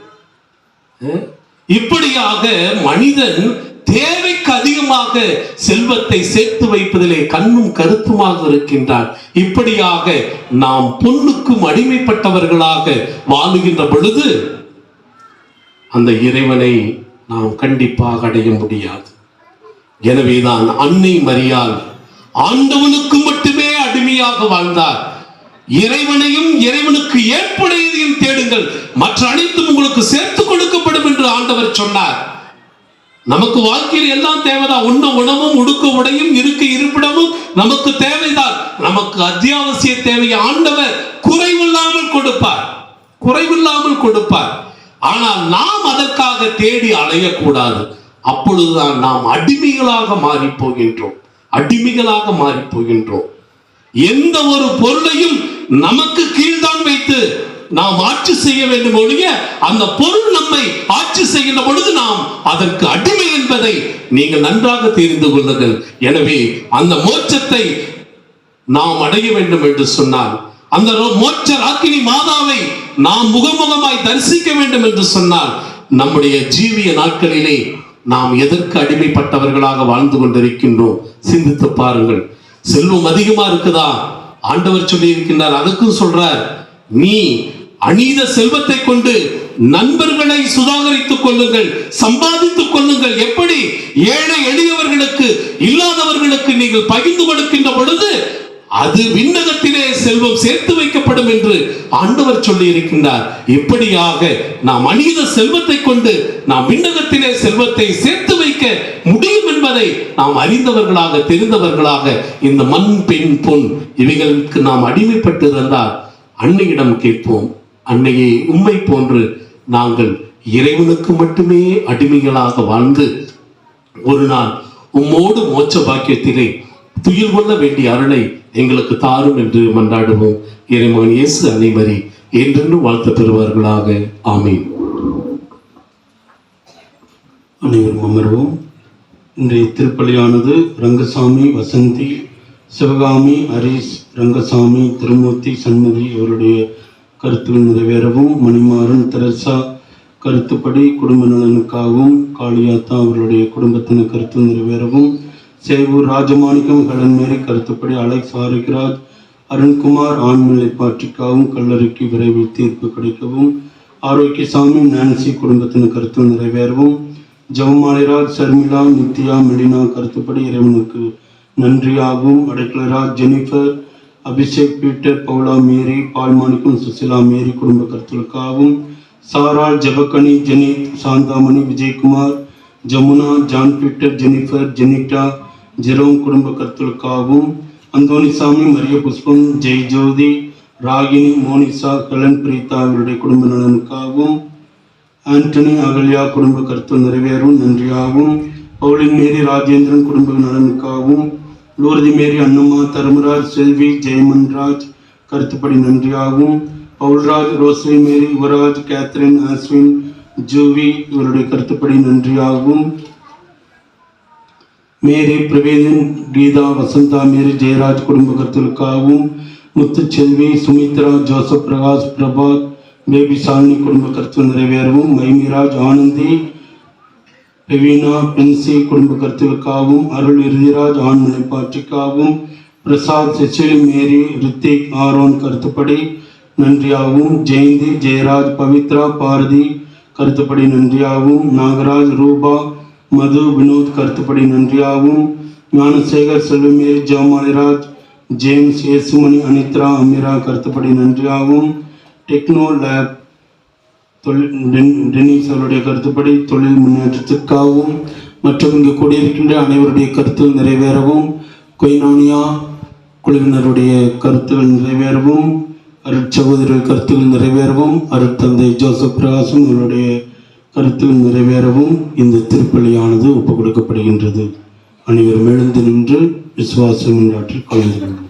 இப்படியாக மனிதன் தேவைக்கு அதிகமாக செல்வத்தை சேர்த்து வைப்பதிலே கண்ணும் கருத்துமாக இருக்கின்றான். இப்படியாக நாம் பொன்னுக்கும் அடிமைப்பட்டவர்களாக வாழுகின்ற பொழுது அந்த இறைவனை நாம் கண்டிப்பாக அடைய முடியாது. எனவேதான் அன்னை மரியாள் ஆண்டவனுக்கு மட்டுமே அடிமையாக வாழ்ந்தார். இறைவனையும் இறைவனுக்கு ஏற்புடையதையும் தேடுங்கள், மற்ற அனைத்தும் உங்களுக்கு சேர்த்து கொடுக்கப்படும் என்று ஆண்டவர் சொன்னார். நமக்கு வாழ்க்கையில் எல்லாம் தேவைதான். உண்ண உணவும், உடுக்க உடையும், இருக்க இருப்பிடமும் நமக்கு தேவைதான். நமக்கு அத்தியாவசிய தேவையை ஆண்டவர் குறைவில்லாமல் கொடுப்பார், குறைவில்லாமல் கொடுப்பார். ஆனால் நாம் அதற்காக தேடி அலையக்கூடாது. அப்பொழுதுதான் நாம் அடிமைகளாக மாறி போகின்றோம், அடிமைகளாக மாறி போகின்றோம். எந்த ஒரு பொருளையும் நமக்கு கீழ்தான் வைத்து நாம் ஆட்சி செய்ய வேண்டும் ஒழிய, அந்த பொருள் நம்மை ஆட்சி செய்கின்ற பொழுது நாம் அதற்கு அடிமை என்பதை நீங்கள் நன்றாக தெரிந்து கொள்ளுங்கள். எனவே அந்த மோட்சத்தை நாம் அடைய வேண்டும் என்று சொன்னால், அந்த மோட்ச ராக்கினி மாதாவை நாம் முகமுகமாய் தரிசிக்க வேண்டும் என்று சொன்னால், நம்முடைய ஜீவிய நாட்களிலே நாம் எதற்கு அடிமைப்பட்டவர்களாக வாழ்ந்து கொண்டிருக்கின்றோம்? சிந்தித்து பாருங்கள். செல்வம் அதிகமா இருக்குதா? ஆண்டவர் சொல்லி இருக்கின்றார், அதுக்கும் சொல்றார், நீ அநீத செல்வத்தை கொண்டு நண்பர்களை சுதாகரித்துக் கொள்ளுங்கள், சம்பாதித்துக் கொள்ளுங்கள். எப்படி? ஏழை எளியவர்களுக்கு, இல்லாதவர்களுக்கு நீங்கள் பகிர்ந்து கொடுக்கின்ற பொழுது அது விண்ணகத்திலே செல்வம் சேர்த்து வைக்கப்படும் என்று ஆண்டவர் சொல்லி இருக்கின்றார். இப்படியாக நாம் அநீத செல்வத்தை கொண்டு நாம் விண்ணகத்திலே செல்வத்தை சேர்த்து வைக்க முடியும் என்பதை நாம் அறிந்தவர்களாக, தெரிந்தவர்களாக, இந்த மண், பெண், பொன் இவைகளுக்கு நாம் அடிமைப்பட்டு இருந்தால் அன்னையிடம் கேட்போம். அன்னையை உம்மை போன்று நாங்கள் இறைவனுக்கு மட்டுமே அடிமைகளாக வாழ்ந்து ஒரு நாள் உம்மோடு மோட்ச பாக்கியத்திலே துயில் கொள்ள வேண்டிய அருளை எங்களுக்கு தாரும் என்று மன்றாடுவோம். இறைமகன் இயேசு அனைவரை என்றென்றும் வாழ்த்து பெறுவார்களாக. ஆமீன்.
அனைவரும் அமர்வோம். இன்றைய திருப்பலியானது ரங்கசாமி, வசந்தி, சிவகாமி, ஹரிஸ், ரங்கசாமி, திருமூர்த்தி, சண்மதி அவருடைய கருத்துகள் நிறைவேறவும், மணிமாறன், தெரசா கருத்துப்படி குடும்ப நலனுக்காகவும், காளியாத்தா அவர்களுடைய குடும்பத்தினர் கருத்து நிறைவேறவும், சேவூர் ராஜமாணிக்கம், கலன்மேரி கருத்துப்படி அலெக்ஸ், ஆரோக்கியராஜ், அருண்குமார் ஆண்மலை பாற்றிக்காகவும் கல்லறைக்கு விரைவில் தீர்ப்பு கிடைக்கவும், ஆரோக்கியசாமி, நான்சி குடும்பத்தினர் கருத்து நிறைவேறவும், ஜவமாலிராஜ், சர்மிளா, நித்யா, மெலினா கருத்துப்படி இறைவனுக்கு நன்றியாகவும், Adaikalaraj, Jennifer, Abhishek, Peter, Paula, Mary, Palmanickam, Susila, Mary குடும்ப கருத்துக்களுக்காகவும், Saral, Jebakani, Jenith, Santhamani, Vijayakumar, Jamuna, John Peter, Jennifer, Jenita, Jerome குடும்ப கருத்துக்களுக்காகவும், அந்தோனிசாமி, மரிய புஷ்பம், ஜெய் ஜோதி, ராகினி, மோனிசா, கலன் பிரீதா அவருடைய குடும்ப நலனுக்காகவும், ஆண்டனி, அகல்யா குடும்ப கருத்து நிறைவேறும் நன்றியாகவும், பவுலின் மேரி, ராஜேந்திரன் குடும்ப நலனுக்காகவும், லூர்தி மேரி, அன்னம்மா, தர்மராஜ், செல்வி, ஜெயமன்ராஜ் கருத்துப்படி நன்றியாகவும், பவுல்ராஜ், ரோஸ்லி மேரி, யுவராஜ், கேத்ரின், ஆஸ்வின், ஜூவி இவருடைய கருத்துப்படி நன்றியாகவும், மேரி, பிரவேதன், கீதா, வசந்தா மேரி, ஜெயராஜ் குடும்ப கருத்துக்களுக்காகவும், முத்துச்செல்வி, சுமித்ரா, ஜோசப் பிரகாஷ், பிரபாத், பேபி சாலினி குடும்ப கருத்து நிறைவேறவும், மைமிராஜ், ஆனந்தி, ரெவீனா, பென்சி குடும்ப கருத்துக்களுக்காகவும், அருள், இறுதிராஜ் ஆண்மலை பாற்றிக்காகவும், பிரசாத், செச்சிலி, மேரி, ரித்திக், ஆரோன் கருத்துப்படி நன்றியாகவும், ஜெயந்தி, ஜெயராஜ், பவித்ரா, பாரதி கருத்துப்படி நன்றியாகவும், நாகராஜ், ரூபா, மது, வினோத் கருத்துப்படி நன்றியாகவும், ஞானசேகர், செல்வமேரி, ஜவமாலிராஜ், ஜேம்ஸ், இயேசுமணி, அனித்ரா, அமீரா கருத்துப்படி நன்றியாகவும், டெக்னோ லேப் டெனிஸ் அவருடைய கருத்துப்படி தொழில் முன்னேற்றத்திற்காகவும் மற்றும் இங்கு கூடியிருக்கின்ற அனைவருடைய கருத்துகள் நிறைவேறவும், கொய்னானியா குழுவினருடைய கருத்துகள் நிறைவேறவும், அருட்சகோதரர் கருத்துகள் நிறைவேறவும், அருட்தந்தை ஜோசப் பிரகாசம் அவருடைய கருத்துகள் நிறைவேறவும் இந்த திருப்பலியானது ஒப்புக் கொடுக்கப்படுகின்றது. அனைவரும் எழுந்து நின்று விசுவாசம் ஆற்றில் கலந்து கொள்வோம்.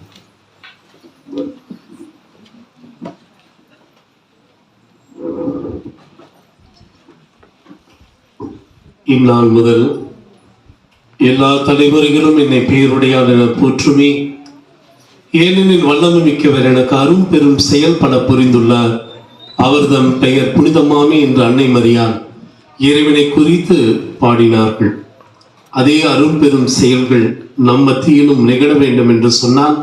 இந்நாள் முதல் எல்லா தலைவர்களும் என்னை பெயருடையார் என போற்றுமே, ஏனெனில் வல்லமை மிக்கவர் எனக்கு அரும் பெரும் செயல் பல புரிந்துள்ளார். அவர்தம் பெயர் புனிதமாமே என்று அன்னை மரியாள் இறைவனை குறித்து பாடினார்கள். அதே அரும் பெரும் செயல்கள் நம் மத்தியிலும் நிகழ வேண்டும் என்று சொன்னால்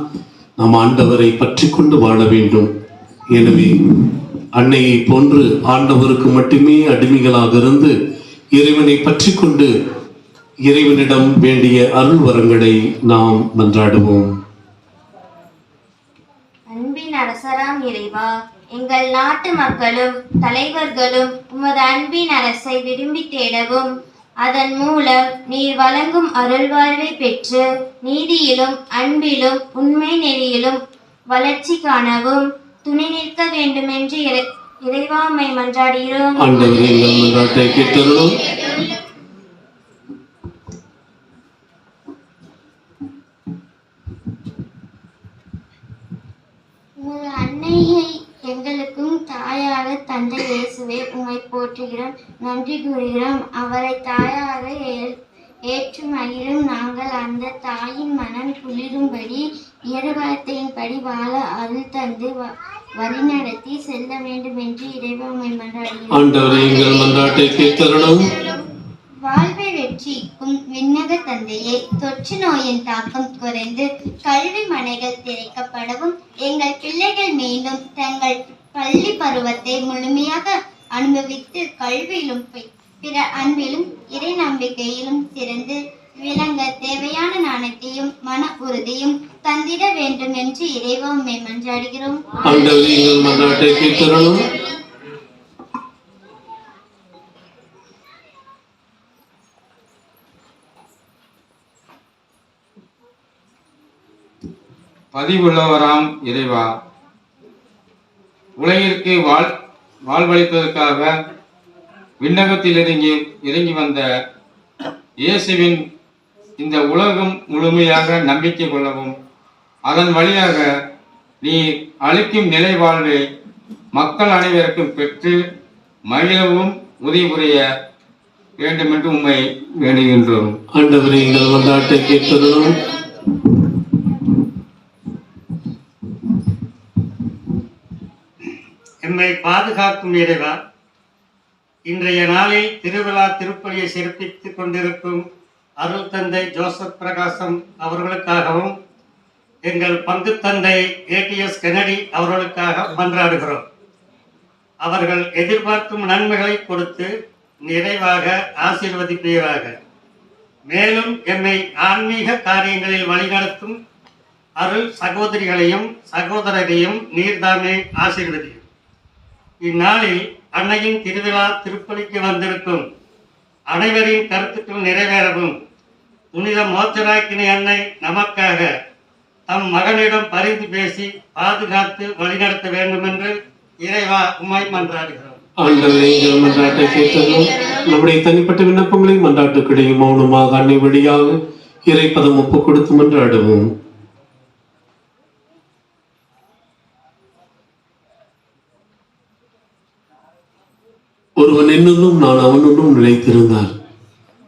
நம் ஆண்டவரை பற்றி கொண்டு வாழ வேண்டும். எனவே அன்னையை போன்று ஆண்டவருக்கு மட்டுமே அடிமைகளாக இருந்து இறைவனை பற்றி கொண்டு இறைவனிடம் வேண்டிய அருள் வரங்களை நாம் மன்றாடுவோம்.
அன்பின் அரசராம் இறைவா, எங்கள் நாட்டு மக்களும் தலைவர்களும் உமது அன்பின் அரசை விரும்பி தேடவும், அதன் மூலம் நீர் வழங்கும் அருள்வாழ்வை பெற்று நீதியிலும் அன்பிலும் உண்மை நெறியிலும் வளர்ச்சி காணவும் துணை நிற்க வேண்டுமென்று இறைவாமை மன்றாடுகிறோம்.
ஆண்டவரே, எங்கள் மன்றாட்டை கேட்டருளும்.
உமது அன்னையை எங்களுக்கும் தாயாக தந்தை இயேசுவை உம்மை போற்றுகிறோம், நன்றி கூறுகிறோம். அவரை தாயாக ஏற்று மகிழும் நாங்கள் அந்த தாயின் மனம் குளிரும்படி இறைவார்த்தையின்படி வாழ அருள் தந்து வழிநடத்தி செல்ல வேண்டும் என்று இறைவனை மன்றாடுகிறோம்.
ஆண்டவரே, எங்கள் மன்றாட்டை கேட்டருளும்.
வாழ்வை வெற்றிக்கும் விண்ணக தந்தையே, தொற்று நோயின் தாக்கம் குறைந்து கல்வி மனைகள் திறக்கப்படவும், எங்கள் பிள்ளைகள் மீண்டும் தங்கள் பள்ளி பருவத்தை முழுமையாக அனுபவித்து கல்வியிலும் பிற அன்பிலும் இறை நம்பிக்கையிலும் சிறந்து விளங்க தேவையான நாணத்தையும் மன உறுதியும் தந்திட வேண்டும் என்று இறைவனை மன்றாடுகிறோம்.
ஆண்டவரே, எங்கள் மன்றாட்டை கேட்டருளும்.
பதிவுள்ளவராம் இறைவா, உலகிற்கு வாழ்வளிப்பதற்காக விண்ணகத்தில் இறங்கி வந்த இயேசுவின் இந்த உலகம் முழுமையாக நம்பிக்கை கொள்ளவும் அதன் வழியாக நீ அளிக்கும் நிலை வாழ்வை மக்கள் அனைவருக்கும் பெற்று மகிழவும் உதவி புரிய வேண்டும் என்று உம்மை வேண்டுகின்றோம்.
ஆண்டவரே, எங்கள் மன்றாட்டை கேட்டதும்
எம்மை பாதுகாக்கும் இறைவா, இன்றைய நாளில் திருவிழா திருப்பலியை சிறப்பித்துக் கொண்டிருக்கும் அருள் தந்தை ஜோசப் பிரகாசம் அவர்களுக்காகவும் எங்கள் பங்கு தந்தை ஏடிஎஸ் கெனடி அவர்களுக்காக மன்றாடுகிறோம். அவர்கள் எதிர்பார்க்கும் நன்மைகளை கொடுத்து நிறைவாக ஆசீர்வதிப்பீராக. மேலும் எம்மை ஆன்மீக காரியங்களில் வழிநடத்தும் அருள் சகோதரிகளையும் சகோதரரையும் நீர்தாமே ஆசீர்வதியும். இந்நாளில் அன்னையின் திருவிழா திருப்பலிக்கு வந்திருக்கும் அனைவரின் கருத்துக்கள் நிறைவேறவும் புனித மோட்சராக்கினி அன்னை நமக்காக தம் மகனிடம் பரிந்து பேசி பாதுகாத்து வழிநடத்த வேண்டும் என்று இறைவா உம்மை மன்றாடுகிறோம்.
ஆண்டவரே, எங்கள் மன்றாட்டை கேட்டதும் நம்முடைய தனிப்பட்ட விண்ணப்பங்களை மன்றாட்டுக்கிடையும் மௌனமாக அன்னை வழியாக இறைப்பதம் ஒப்பு கொடுத்து மன்றாடுவோம். ஒருவன் என்னுள்ளும் நான் அவனுள்ளும் நிலைத்திருந்தால்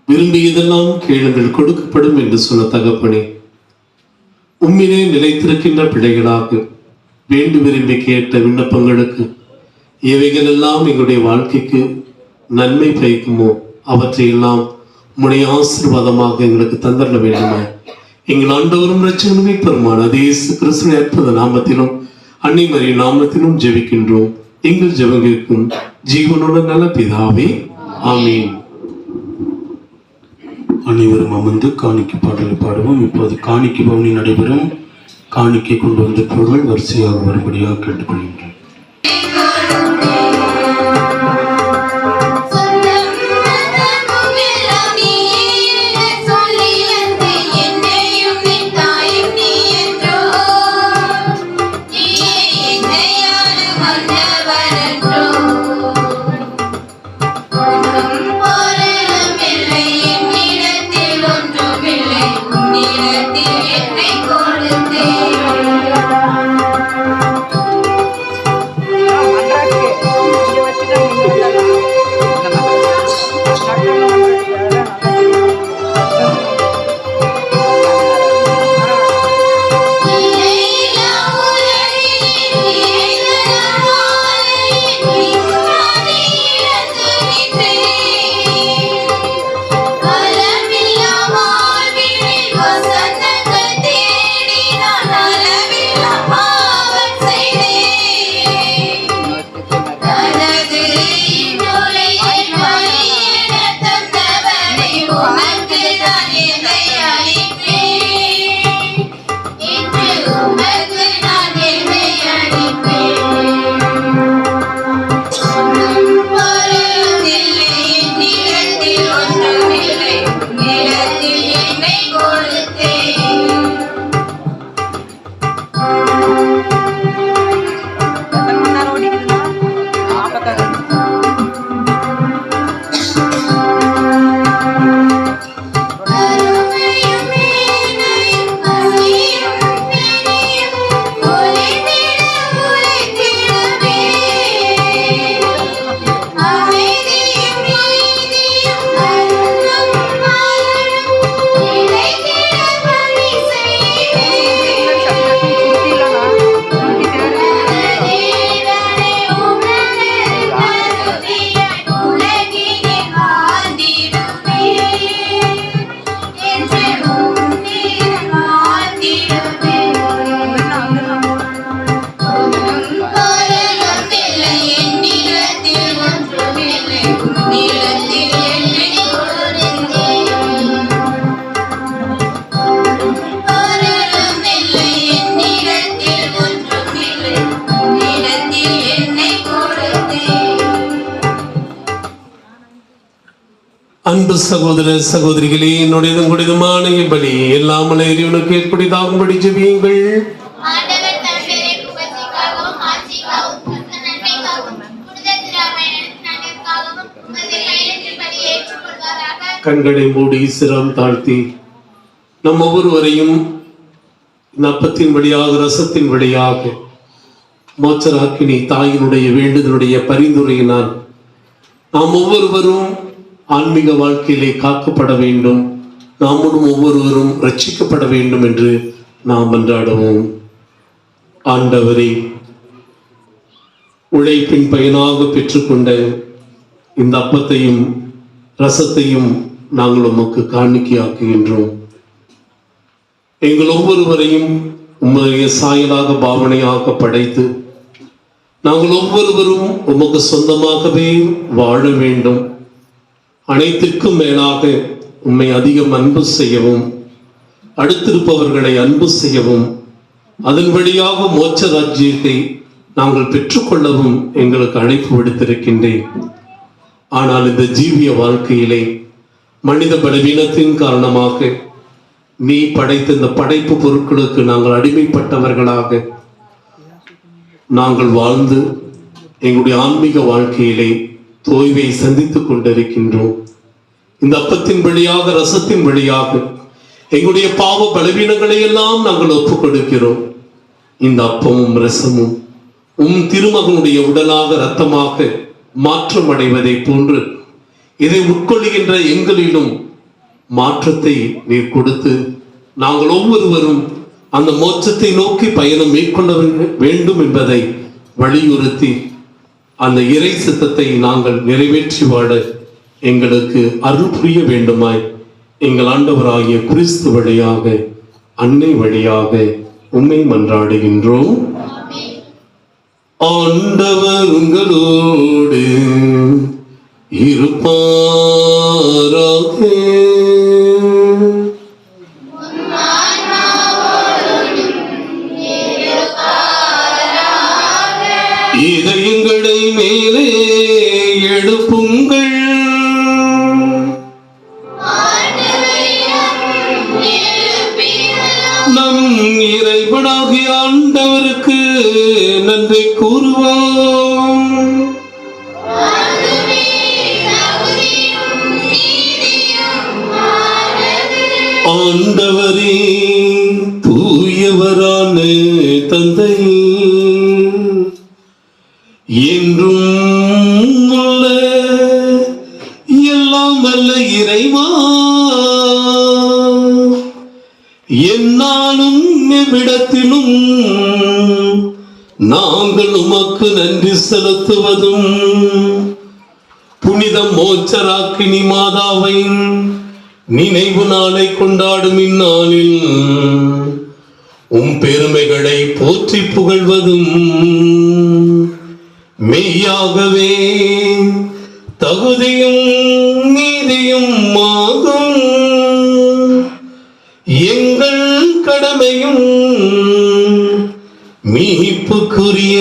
விரும்பியதெல்லாம் கேளுங்கள் கொடுக்கப்படும் என்று சொன்ன தகப்பனே, உம்மிலே நிலைத்திருக்கின்ற பிள்ளைகளாக வேண்டு விரும்பி கேட்ட விண்ணப்பங்களுக்கு எவைகள் எல்லாம் எங்களுடைய வாழ்க்கைக்கு நன்மை பயக்குமோ அவற்றையெல்லாம் உம்முடைய ஆசீர்வாதமாக எங்களுக்கு தந்தர வேண்டுமா. எங்கள் ஆண்டவரும் இரட்சகனுமே பெருமான இயேசு கிறிஸ்துவின் அற்புத நாமத்திலும் அன்னை மரியா நாமத்திலும் ஜெபிக்கின்றோம். எங்கள் ஜெபங்களுக்கும் ஜீவனோட நல்ல பிதாவே, ஆமீன்.
அனைவரும் அமர்ந்து காணிக்கை பாடலை பாடுவோம். இப்போது காணிக்கை பவனி நடைபெறும். காணிக்கை கொண்டு வந்த பொருள் வரிசையாக வரும்படியாக கேட்டுக்கொள்கின்றேன்.
அன்பு சகோதர சகோதரிகளே, என்னுடைய உங்களுடையதுமான பலி எல்லாம் இறைவனுக்கு ஏற்படுத்தாகும்படி ஜெபியுங்கள்.
ஆண்டவர் தம் பேரை புகழ்ச்சிக்காகவும் ஆட்சிக்காகவும் தம் நன்மைக்காகவும் புனித திருஅவை நன்மைக்காகவும் உமது கையிலிருப்படி ஏற்றுக்கொள்வாராக.
கண்களை மூடி சிரம் தாழ்த்தி நம் ஒவ்வொருவரையும் இந்த அப்பத்தின் வழியாக ரசத்தின் வழியாக மோட்சராக்கினி தாயினுடைய வேண்டுதலுடைய பரிந்துரையினால் நாம் ஒவ்வொருவரும் ஆன்மீக வாழ்க்கையிலே காக்கப்பட வேண்டும், நாமும் ஒவ்வொருவரும் ரட்சிக்கப்பட வேண்டும் என்று நாம் மன்றாடுவோம். ஆண்டவரே, உழைப்பின் பயனாக பெற்றுக்கொண்ட இந்த அப்பத்தையும் ரசத்தையும் நாங்கள் உமக்கு காணிக்கையாக்குகின்றோம். எங்கள் ஒவ்வொருவரையும் உம்முடைய சாயலாக பாவனையாக படைத்து நாங்கள் ஒவ்வொருவரும் உமக்கு சொந்தமாகவே வாழ வேண்டும். அனைத்திற்கும் மேலாக உம்மை அதிகம் அன்பு செய்யவும், அடுத்திருப்பவர்களை அன்பு செய்யவும், அதன் வழியாக மோட்ச ராஜ்யத்தை நாங்கள் பெற்றுக்கொள்ளவும் எங்களுக்கு அழைப்பு விடுத்திருக்கின்றேன். ஆனால் இந்த ஜீவிய வாழ்க்கையிலே மனித பலவீனத்தின் காரணமாக நீ படைத்த இந்த படைப்பு பொருட்களுக்கு நாங்கள் அடிமைப்பட்டவர்களாக நாங்கள் வாழ்ந்து எங்களுடைய ஆன்மீக வாழ்க்கையிலே தோய்வை சந்தித்துக் கொண்டிருக்கின்றோம். இந்த அப்பத்தின் வழியாக ரசத்தின் வழியாக எங்களுடைய பாவ பலவீனங்களை எல்லாம் நாங்கள் ஒப்புக் கொடுக்கிறோம். இந்த அப்பமும் ரசமும் திருமகனுடைய உடலாக இரத்தமாக மாற்றம் அடைவதை போன்று இதை உட்கொள்கின்ற எங்களிலும் மாற்றத்தை நீர் கொடுத்து நாங்கள் ஒவ்வொருவரும் அந்த மோட்சத்தை நோக்கி பயணம் மேற்கொள்ள வேண்டும் என்பதை வலியுறுத்தி அந்த இறை சித்தத்தை நாங்கள் நிறைவேற்றி வாழ எங்களுக்கு அருள் புரிய வேண்டுமாய் எங்கள் ஆண்டவராகிய கிறிஸ்து வழியாக அன்னை வழியாக உம்மை மன்றாடுகின்றோம். ஆண்டவர் உங்களோடு இருப்பாராக. இதயங்களை மேலே எழுப்புங்கள். நம் இறைவனாகிய ஆண்டவருக்கு நன்றி கூறுவோம். ஆண்டவரே, தூயவரான தந்தை, என்றும் உள்ள எல்லாம் வல்ல இறைவா, என்னாலும் எவ்விடத்திலும் நாங்கள் உமக்கு நன்றி செலுத்துவதும் புனித மோட்சராக்கினி மாதாவை நினைவு நாளை கொண்டாடும் இந்நாளில் உம் பெருமைகளை போற்றி புகழ்வதும் மெய்யாகவே தகுதியும் நீதியும் ஆகும். எங்கள் கடமையும் மீட்புக்குரிய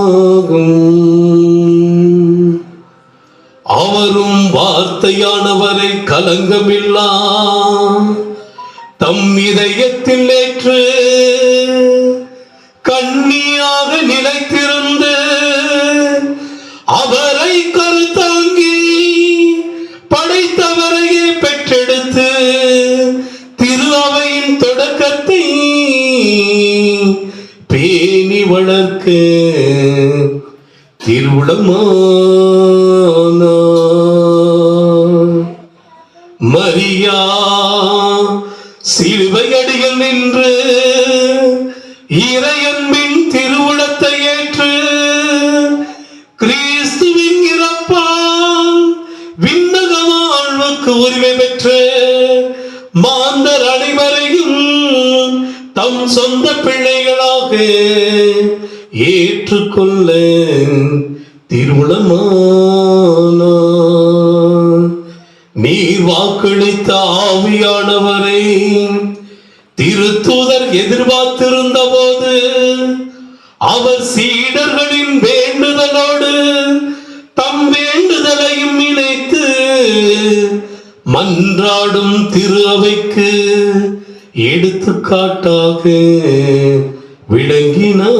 செயலுமாகும். அவரும் வார்த்தையானவரை கலங்கமில்லா தம் இதயத்தில் ஏற்று கண்ணியாக நிலைத்திருந்து அவரை கருத்தாங்கி படைத்தவரையே பெற்றெடுத்து திரு அவையின் தொடக்கத்தை பேணி வளர்க்க திருவுளமானார். மரியா சிலுவை அடியில் நின்று இறையன்பின் திருவுளத்தை ஏற்று கிறிஸ்துவின் இறப்பால் விண்ணக வாழ்வுக்கு உரிமை பெற்ற மாந்தர் அனைவரையும் தம் சொந்த பிள்ளைகளாக ஏற்றுக்கொள்ள திருவுளமானார். நீர் வாக்களித்த ஆவியானவரை திருத்தூதர் எதிர்பார்த்திருந்த போது அவர் சீடர்களின் வேண்டுதலோடு தம் வேண்டுதலையும் இணைத்து மன்றாடும் திரு அவைக்கு எடுத்துக்காட்டாக விளங்கினார்.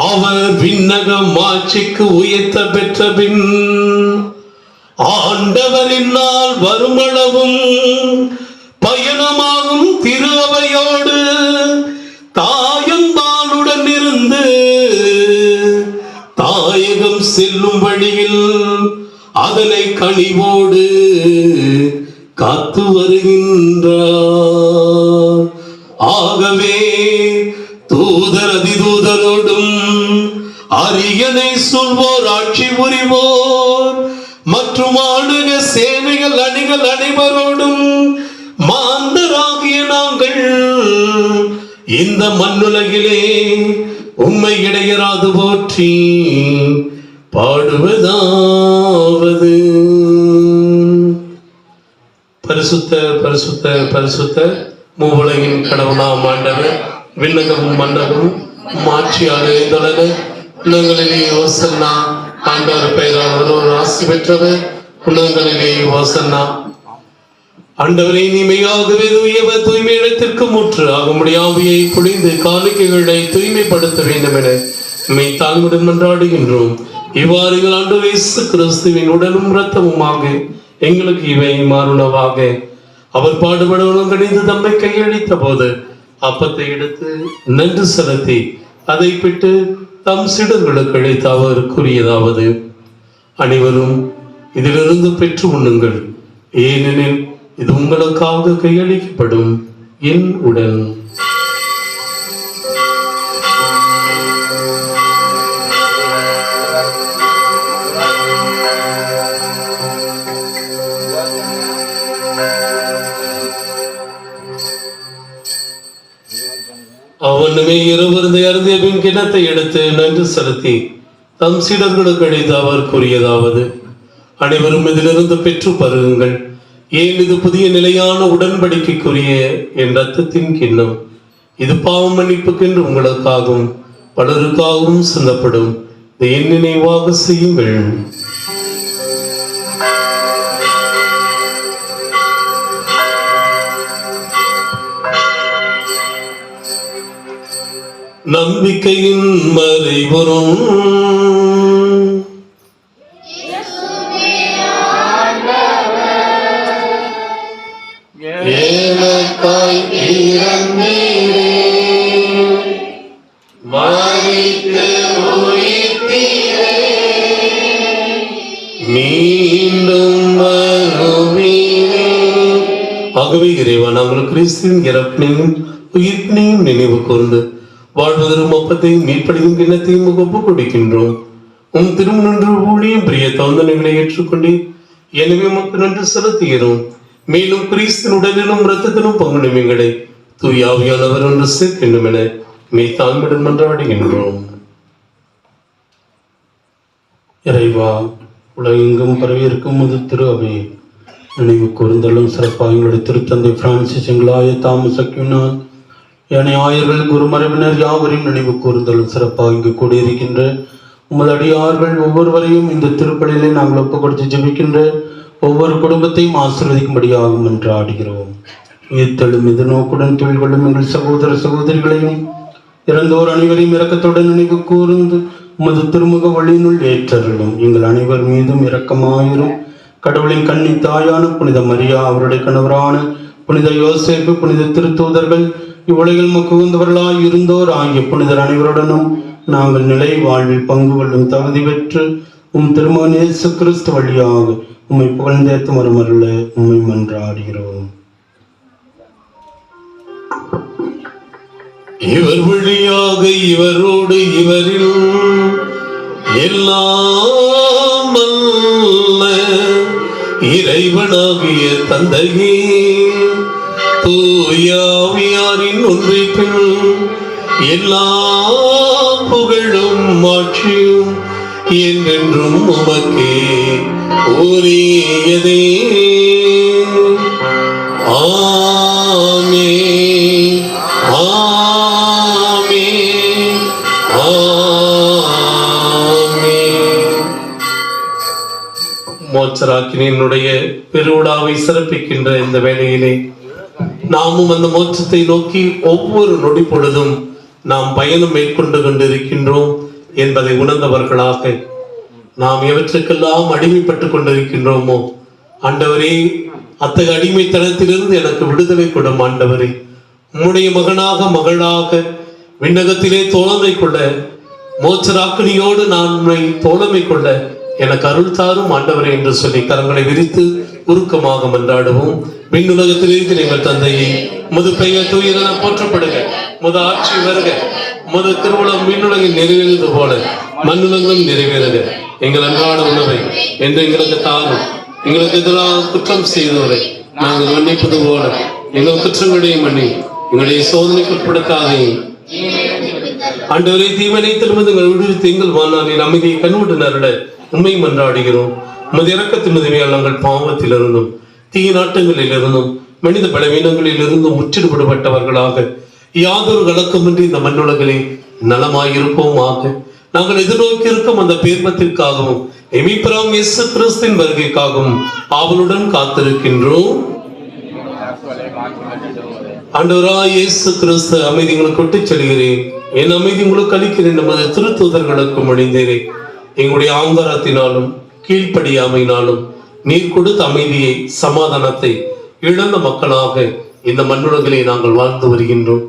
அவர் விண்ணக விண்ணக மாட்சிக்கு உயர்த்த பெற்ற பின் ஆண்டவரின் நாள் வருமளவும் பயணமாகும் திரு அவையோடு தாயம்பாலுடன் இருந்து தாயகம் செல்லும் வழியில் அதனை கனிவோடு காத்து வருகின்றார். ஆகவே தூதர் அதிதூதரோடும் அரியணை சொல்வோர் ஆட்சி புரிவோர் மற்றும் ஆளுக சேனைகள் அணிகள் அனைவரோடும் மாந்தராகிய நாங்கள் இந்த மண்ணுலகிலே உம்மை இடையராது போற்றி பாடுவதாவது பரிசுத்த பரிசுத்த பரிசுத்த மூவுலகின் கடவுளாம் ஆண்டவர் விண்ணகமும் மன்னகமும் மாட்சியால் எழுந்துள்ளன. உள்ளங்களிலே ஓசன்னா, ஆண்டவர் பெயரால் ஒரு ஆசி பெற்றவர் உள்ளங்களிலே ஓசன்னா. ஆண்டவரை நீமையாகவே தூயவர் தூய்மை இடத்திற்கு முற்று ஆகும்படி ஆவியை பொழிந்து காணிக்கைகளை தூய்மைப்படுத்த வேண்டும் என மெய் தாழ்வுடன் மன்றாடுகின்றோம். இவ்வாறு ஆண்டவர் இயேசு கிறிஸ்துவின் உடலும் இரத்தமுமாக எங்களுக்கு இவை மாறுணவாக. அவர் பாடுபடவும் கணிந்து தம்மை கையளித்த போது அப்பத்தை எடுத்து நன்றி செலுத்தி அதை பிட்டு தம் சீடர்களுக்கு அளித்து அவர் கூறியதாவது: அனைவரும் இதிலிருந்து பெற்று உண்ணுங்கள், ஏனெனில் இது உங்களுக்காக கையளிக்கப்படும் என் உடல். அவனுமே இருவருந்தை அருந்திய பின் கிணத்தை எடுத்து நன்றி செலுத்தி தம் சீடர்களுக்கு அளித்து அவர் கூறியதாவது: அனைவரும் இதிலிருந்து பெற்று பருகுங்கள், ஏன் இது புதிய நிலையான உடன்படிக்கைக்குரிய என் ரத்தத்தின் கிண்ணம். இது பாவ மன்னிப்புக்கென்று உங்களுக்காகவும் பலருக்காகவும் சிந்தப்படும். இதை என் நினைவாக செய்யுங்கள். நம்பிக்கையின் மறைபொருள் எனக்காய் இறந்தீரே, மரித்து உயிர்த்தீரே, மீண்டும் வருவீரே. ஆகவே இறைவா, நாங்கள் கிறிஸ்துவின் இறப்பினையும் உயிர்ப்பினையும் நினைவு கூர்ந்து வாழ்வதரும் ஒப்பத்தையும் மீட்படையும் கிண்ணத்தையும் ஒப்பு கொடுக்கின்றோம். உம் திருமணன்று ஊழியம் பிரிய தந்தனைகளை ஏற்றுக்கொண்டு எனவே உமக்கு நன்றி செலுத்துகிறோம். மேலும் கிறிஸ்தின் உடலிலும் இரத்தத்திலும் பங்குடும் எங்களை தூயாவியானவர் ஒன்று சேர்க்கின்றோம் என மெய்தாழ்மையுடன் மன்றாடுகின்றோம். இறைவா, உலகெங்கும் பரவியிருக்கும் முது திரு அவையை நினைவு கூர்ந்தலும் சிறப்பாக எங்களுடைய திருத்தந்தை பிரான்சிஸ் எங்களாய தாமஸ் அக்யூனான் ஏனைய ஆயர்கள் குருமரபினர் யாவரையும் நினைவு கூர்ந்தலும் சிறப்பாக இங்கு கூடியிருக்கின்ற உமது அடியார்கள் ஒவ்வொருவரையும் இந்த திருப்பலியிலே நாங்கள் ஒப்பு கொடுத்து ஜெபிக்கின்ற ஒவ்வொரு குடும்பத்தையும் ஆசீர்வதிக்கும்படியாகும் என்று ஆடுகிறோம். உயிர்த்தெழும் இது நோக்குடன் தொழில் கொள்ளும் எங்கள் சகோதர சகோதரிகளையும் இறந்தோர் அனைவரையும் இரக்கத்துடன் நினைவு கூர்ந்து உமது திருமுக வழியினுள் ஏற்றருளும். எங்கள் அனைவர் மீதும் இரக்கமாயிரும். கடவுளின் கன்னி தாயான புனித மரியா, அவருடைய கணவரான புனித யோசேப்பு, புனித திருத்தூதர்கள், இவ்வுலகில் முக்குவந்தவர்களாய் இருந்தோர் ஆகிய புனிதர் அனைவருடனும் நாங்கள் நிலை வாழ்வில் பங்கு கொள்ளும் தகுதி பெற்று உம் திருமகன் இயேசு கிறிஸ்து வழியாக உம்மை புகழ்ந்தேத்து மறுமருள உம்மை மன்றாடுகிறோம். இவர் வழியாக இவரோடு இவரில் எல்லாம் இறைவனாகிய தந்தையே, தூயாவியாரின் ஒன்றிப்பில் எல்லா புகழும் ஆட்சியும் என்றென்றும் உமக்கே உரியதே. ஆமென், ஆமென், ஆமென். மோட்சராக்கினியினுடைய பெருவிழாவை சிறப்பிக்கின்ற இந்த வேளையிலே நாமும் அந்த மோட்சத்தை நோக்கி ஒவ்வொரு நொடி பொழுதும் நாம் பயணம் மேற்கொண்டு கொண்டிருக்கின்றோம். என்பதை உணர்ந்தவர்களாக நாம் எவற்றுக்கெல்லாம் அடிமைப்பட்டு கொண்டிருக்கின்றோமோ, ஆண்டவரே, அத்தகைய அடிமைத்தனத்திலிருந்து எனக்கு விடுதலை கொடும் ஆண்டவரே. உம்முடைய மகனாக மகளாக விண்ணகத்திலே தோழமை கொள்ள, மோட்சராக்கினியோடு நான் உன்னை தோழமை கொள்ள எனக்கு அருள் தாரும் ஆண்டவரே என்று சொல்லி கரங்களை விரித்து உருக்கமாக மன்றாடுவோம். விண்ணுலகத்தில் இருக்கிற எங்கள் தந்தையை, உமது பெயர் தூயதென போற்றப்படுக, உமது ஆட்சி வருக, உமது திருவுளம் விண்ணுலகில் நிறைவேறுவது போல மண்ணுலகிலும் நிறைவேறுக. எங்கள் அன்றாட உணவை என்று எங்களுக்கு தாரும். எங்களுக்கு எதிராக குற்றம் செய்தவரை நாங்கள் மன்னிப்பது போல எங்கள் குற்றங்களையும் மன்னி எங்களுடைய சோதனைக்கு உட்படுத்தாதே. ஆண்டவரே, தீவனை திரும்பி எங்கள் விடுவித்து எங்கள் வாழ்நாளின் அமைதியை கண்விட்டு நருட உண்மை மன்றாடுகிறோம். உமது இரக்கத்தின் உதவியால் நாங்கள் பாவத்திலிருந்தும் தீய நாட்டங்களில் இருந்தும் மனித பலவீனங்களில் இருந்தும் முற்றிடுபடுபட்டவர்களாக யாதொரு கலக்கமின்றி இந்த மண்ணுலகிலே நலமாயிருப்போமாக. நாங்கள் எதிர்நோக்கி இருக்கும் அந்த பேர்மத்திற்காகவும் எமிப்ராம் இயேசு கிறிஸ்துவின் வருகைக்காகவும் ஆவலுடன் காத்திருக்கின்றோம். ஆண்டவராய் இயேசு கிறிஸ்து, அமைதி உங்களுக்கு விட்டுச் செல்கிறேன், என் அமைதி உங்களுக்கு அளிக்கிறேன் நமது திருத்தூதர்களுக்கும் அழிந்தேனே. எங்களுடைய ஆங்காரத்தினாலும் கீழ்ப்படியாமையினாலும் நீர் கொடுத்த அமைதியை, சமாதானத்தை இழந்த மக்களாக இந்த மண்ணுலகிலே நாங்கள் வாழ்ந்து வருகின்றோம்.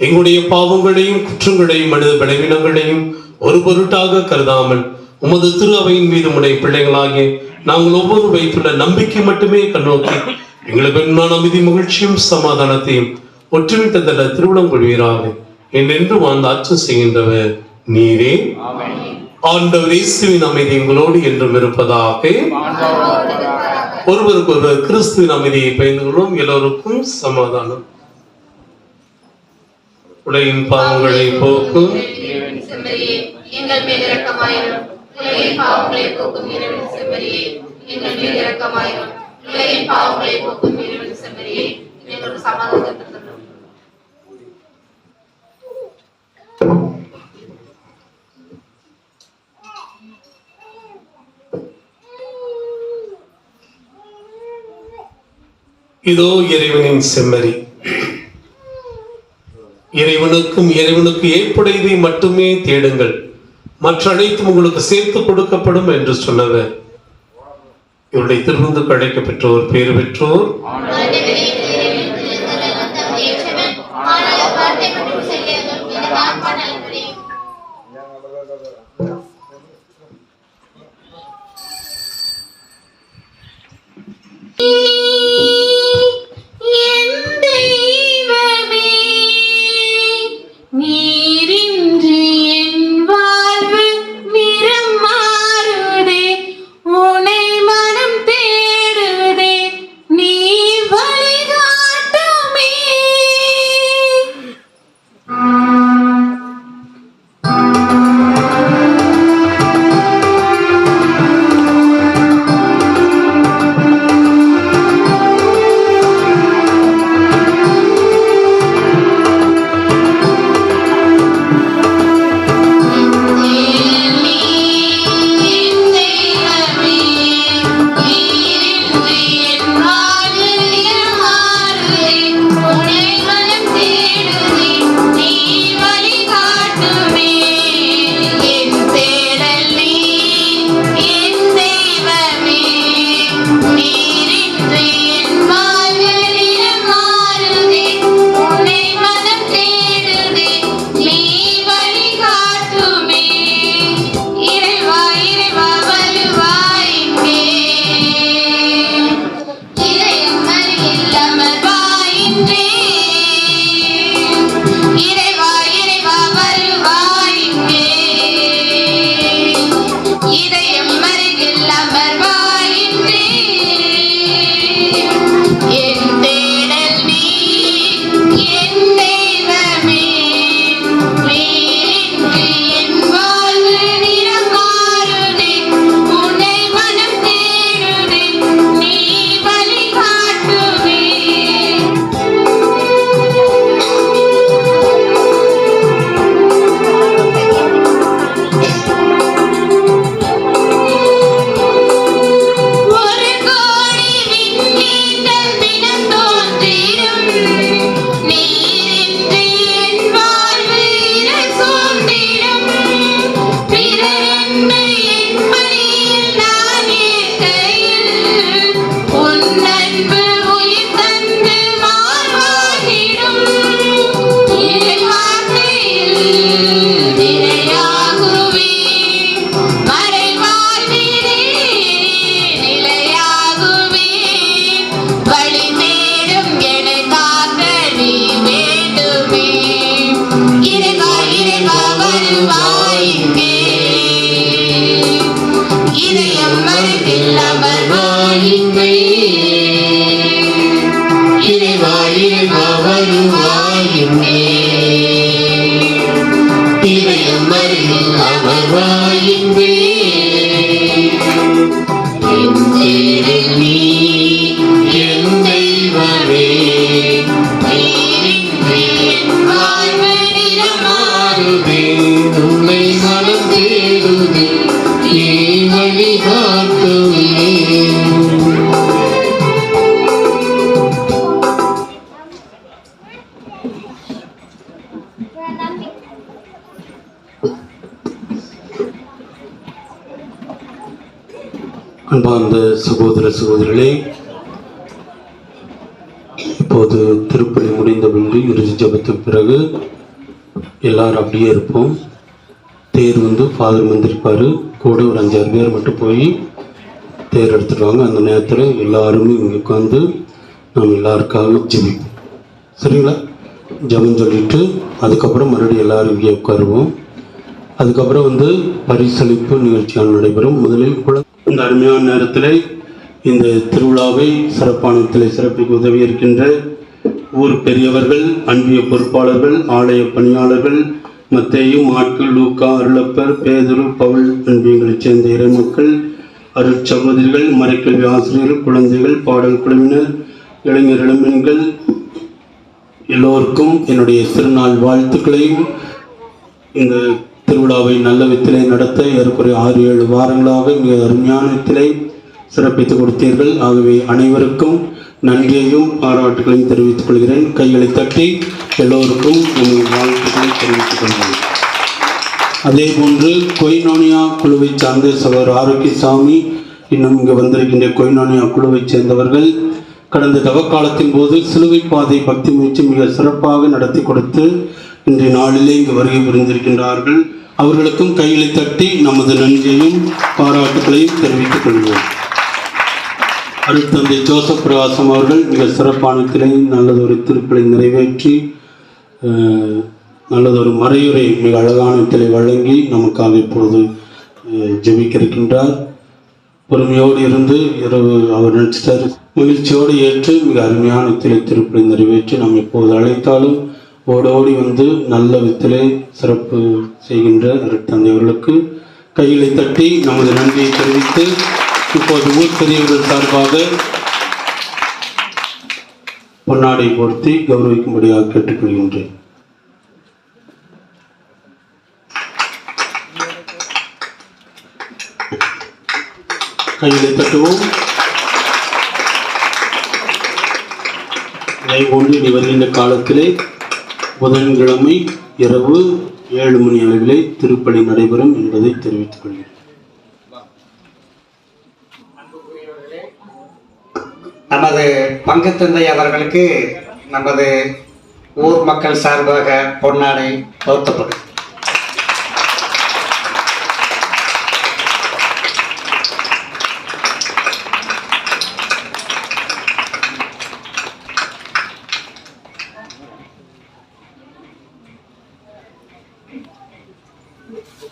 எங்களுடைய பாவங்களையும் குற்றங்களையும் மனித பலவீனங்களையும் ஒரு பொருட்டாக கருதாமல் உமது திரு அவையின் மீது உடைய பிள்ளைகளாகிய நாங்கள் ஒவ்வொரு வைத்துள்ள நம்பிக்கை மட்டுமே கண்ணோக்கி எங்களுக்கு பெண்மான அமைதி, மகிழ்ச்சியும் சமாதானத்தையும் ஒற்றுமை தந்த திருவிழம் கொள்வீராக. என்றென்று வாழ்ந்து ஆட்சி செய்கின்றவர் நீரே. ஆண்டவர் இயேசுவின் அமைதி உங்களோடு என்றும் இருப்பதாக. ஒருவருக்கு ஒருவர் கிறிஸ்துவின் அமைதியை பகிர்ந்து கொள்வோம். எல்லோருக்கும் சமாதானம். உலகின் பாவங்களை போக்கும்
செம்மறியே, எங்கள் மேல் இரக்கமாயிரும். உலகின் பாவங்களை போக்கும் இறைவன் செம்மறியே, எங்கள் மேல் இரக்கமாயிரும். உலகின் பாவங்களை போக்கும் இறைவன் செம்மறியே, எங்களுக்கு சமாதானத்தை தரும்.
இதோ இறைவனின் செம்மறி. இறைவனுக்கும் இறைவனுக்கு ஏற்புடையதை மட்டுமே தேடுங்கள், மற்ற அனைத்தும் உங்களுக்கு சேர்த்து கொடுக்கப்படும் என்று சொன்னவர். இவருடைய திருவிருந்துக்கு அழைக்க பெற்றோர் பேறு பெற்றோர்.
நீரின்றி என் வாழ்வு நிறம் மாறுதே, உனை மனம் தேடுதே, நீ வழிகாட்டுமே. இறைவா வலுவாய் இங்கே. அருகில் அமர்வாயின்றே இறைவா இறைவா வருவாயின்றே இதயம் அருகில் அமர்வாயின்றே என் தேரில் நீ என் தெய்வமே நீரின்றி என் வாழ்வு நிறமாறுதே உன்னை மனம் தேடுதே நீ வழி காட்டுமே
அன்பார்ந்த சகோதர சகோதரிகளே, இப்போது திருப்பலி முடிந்த பின்பு இறுதி ஜெபத்துக்கு பிறகு எல்லாரும் அப்படியே இருப்போம். தேர் ஃபாதர் வந்திருப்பாரு, கூட ஒரு 5-6 பேர் மட்டும் போய் தேர் எடுத்துடுவாங்க. அந்த நேரத்தில் எல்லாருமே இங்கே உட்காந்து நாம் எல்லாருக்காக ஜெபிப்போம். சரிங்களா? ஜெபம் சொல்லிட்டு அதுக்கப்புறம் மறுபடியும் எல்லாரும் இங்கே உட்காருவோம். அதுக்கப்புறம் பரிசளிப்பு நிகழ்ச்சிகள் நடைபெறும். முதலில் இந்த அருமையான நேரத்தில் இந்த திருவிழாவை சிறப்பான சிறப்பிக்க உதவி இருக்கின்ற ஊர் பெரியவர்கள், அன்பிய பொறுப்பாளர்கள், ஆலய பணியாளர்கள், மத்தேயு, மாட்கள், லூக்கா, அருளப்பர், பேதுரு, பவுல் அன்பியங்களைச் சேர்ந்த இறைமக்கள், அருட்சகோதரிகள், மறைக்கல்வி ஆசிரியர்கள், குழந்தைகள், பாடல் குழுவினர், இளைஞர் இளம்பெண்கள் எல்லோருக்கும் என்னுடைய திருநாள் வாழ்த்துக்களையும். இந்த திருவிழாவை நல்ல வித்திலே நடத்த ஏறக்குறைய 6-7 வாரங்களாக மிக அருமையான வித்திலே சிறப்பித்து கொடுத்தீர்கள். ஆகவே அனைவருக்கும் நன்றியையும் பாராட்டுகளையும் தெரிவித்துக் கொள்கிறேன். கைகளை தட்டி எல்லோருக்கும் நமது வாழ்த்துக்களை தெரிவித்துக் கொள்கிறேன். அதே போன்று கொய்னோனியா குழுவை சார்ந்த சகோதரர் ஆரோக்கியசாமி, இன்னும் இங்கு வந்திருக்கின்ற கொய்னோனியா குழுவை சேர்ந்தவர்கள் கடந்த தவக்காலத்தின் போது சிலுவை பாதை பக்தி முயற்சி மிக சிறப்பாக நடத்தி கொடுத்து இன்றைய நாளிலே இங்கு வருகை புரிந்திருக்கின்றார்கள். அவர்களுக்கும் கைகளை தட்டி நமது நன்றியையும் பாராட்டுகளையும் தெரிவித்துக் கொள்வோம். அருட்தந்தை ஜோசப் பிரகாசம் அவர்கள் மிக சிறப்பான நல்லதொரு திருப்பலை நிறைவேற்றி நல்லதொரு மறையுரை மிக அழகான திரை வழங்கி நமக்காக இப்பொழுது ஜெபிக்க இருக்கின்றார். பொறுமையோடு இருந்து இரவு அவர் நினைச்சிட்டார். மகிழ்ச்சியோடு ஏற்று மிக அருமையான திருப்பலை நிறைவேற்றி நாம் எப்போது அழைத்தாலும் ஓடோடி நல்ல வித்திலே சிறப்பு செய்கின்ற அருட்தந்தை அவர்களுக்கு கைகளை தட்டி நமது நன்றியை தெரிவித்து இப்போது ஊர் பெரியவர்கள் சார்பாக பொன்னாடை போர்த்தி கௌரவிக்கும்படியாக கேட்டுக்கொள்கின்றேன். கைகளை தட்டுவோம். இதை ஒன்று இனி வருகின்ற காலத்திலே புதன்கிழமை இரவு 7 மணி அளவிலே திருப்பலி நடைபெறும் என்பதை தெரிவித்துக் கொள்கிறேன்.
நமது பங்கு தந்தை அவர்களுக்கு நமது ஊர் மக்கள் சார்பாக பொன்னாடை போர்த்தப்படும்.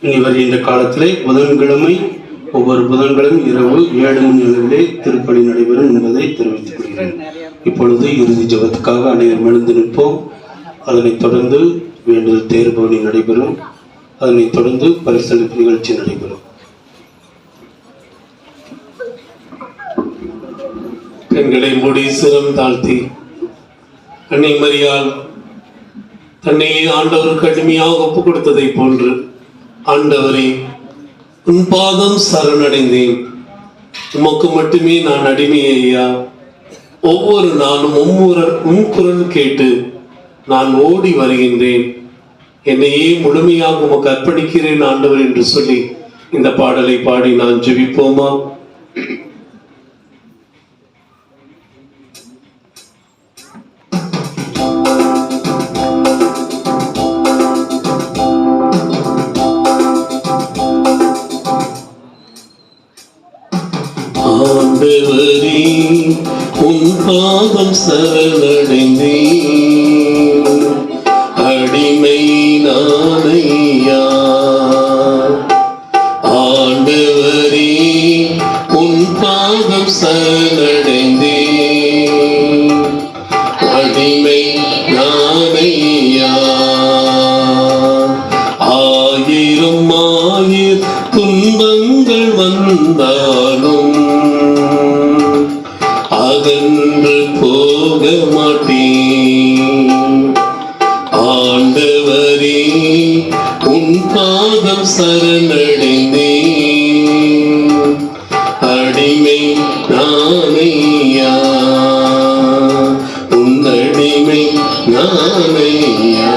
இனி வருகின்ற காலத்திலே புதன்கிழமை ஒவ்வொரு புதன்கிழமை இரவு 7 மணி அளவிலே திருப்பலி நடைபெறும் என்பதை தெரிவித்துக் கொள்கிறேன். இப்பொழுது இறுதி ஜெபத்துக்காக அனைவரும் எழுந்து நிற்போம். அதனைத் தொடர்ந்து வேண்டுதல் தேர்பவனி நடைபெறும். அதனைத் தொடர்ந்து பரிசளிப்பு நிகழ்ச்சி நடைபெறும்.
கண்களை மூடி சிரம் தாழ்த்தி அன்னை மரியாள் தன்னையே ஆண்டவருக்கு அடிமையாக ஒப்பு கொடுத்ததை போன்று, ஆண்டவரே உன் பாதம் சரணடைந்தேன், உமக்கு மட்டுமே நான் அடிமை ஐயா. ஒவ்வொரு நாளும் உன் குரல் கேட்டு நான் ஓடி வருகின்றேன். என்னையே முழுமையாக உமக்கு அர்ப்பணிக்கிறேன் ஆண்டவர் என்று சொல்லி இந்த பாடலை பாடி நான் ஜெபிப்போமா? ஆண்டவரே உன் பாதம் சரணடைந்தேன், அடிமை நானையா. ஆண்டவரே உன் போக மாட்டேன். ஆண்டவரே உன் பாதம் சரணடைந்தேன். அடிமை நானையா, உன் அடிமை நானையா.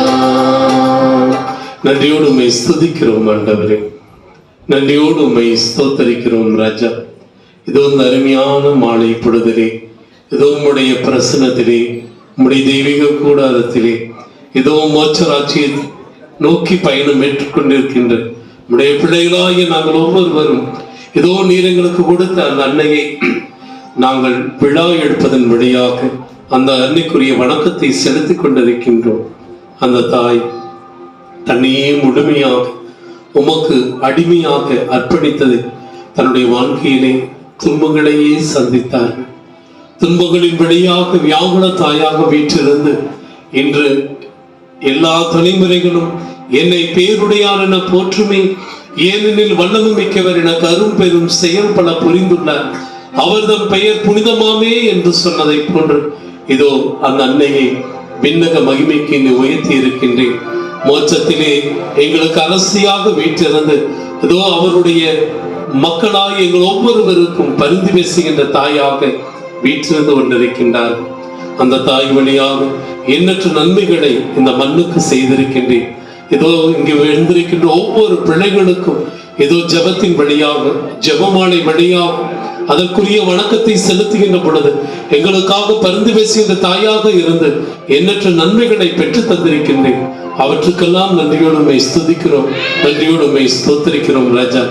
நன்றியோடு உம்மை ஸ்துதிக்கிறோம் ஆண்டவரே, நன்றியோடு உம்மை ஸ்தோத்தரிக்கிறோம் ராஜா. இதோ இந்த அருமையான மாலை பொழுதிலே, இதோ உம்முடைய பிரசன்னத்திலே, உம்முடைய தெய்வீக கூடாரத்திலே, இதோ மோட்சராட்சியை நோக்கி பயணம் ஏற்றுக்கொண்டிருக்கின்ற உம்முடைய பிள்ளைகளாகிய நாங்கள் ஒவ்வொருவரும் இதோ நீர் எங்களுக்கு கொடுத்த அந்த அன்னையை நாங்கள் விழா எடுப்பதன் வழியாக அந்த அன்னைக்குரிய வணக்கத்தை செலுத்திக் கொண்டிருக்கின்றோம். அந்த தாய் தன்னையே முழுமையாக உமக்கு அடிமையாக அர்ப்பணித்தது தன்னுடைய வாழ்க்கையிலே துன்பங்களையே சந்தித்தார்கள். துன்பங்களின் வழியாக வியாகுல தாயாக வீற்றிருந்து இன்று எல்லா தலைமுறைகளும் என்னை பேருடையார் என போற்றுமே, ஏனெனில் வல்லமை மிக்கவர் எனக்கு அரும் பெரும் செயல் பல புரிந்துள்ளார், அவர்தம் பெயர் புனிதமாமே என்று சொன்னதை போன்று இதோ அந்த அன்னையை விண்ணக மகிமைக்கு இன்று உயர்த்தி இருக்கின்றேன். மோட்சத்திலே எங்களுக்கு அரசியாக வீற்றிருந்து இதோ அவருடைய மக்களாய் எங்கள் ஒவ்வொருவருக்கும் பரிந்து பேசுகின்ற தாயாக வீற்றிருந்து கொண்டிருக்கின்றார். அந்த தாய் வழியாக எண்ணற்ற நன்மைகளை இந்த மண்ணுக்கு செய்திருக்கின்றேன். இதோ இங்கு எழுந்திருக்கின்ற ஒவ்வொரு பிள்ளைகளுக்கும் ஏதோ ஜபத்தின் வழியாக, ஜபமாலை வழியாக அதற்குரிய வணக்கத்தை செலுத்துகின்ற பொழுது எங்களுக்காக பரிந்து பேசுகின்ற தாயாக இருந்து எண்ணற்ற நன்மைகளை பெற்று தந்திருக்கின்றேன். அவற்றுக்கெல்லாம் நன்றியோடு உம்மை ஸ்துதிக்கிறோம், நன்றியோடு உம்மை ஸ்தோத்திரிக்கிறோம் ராஜா.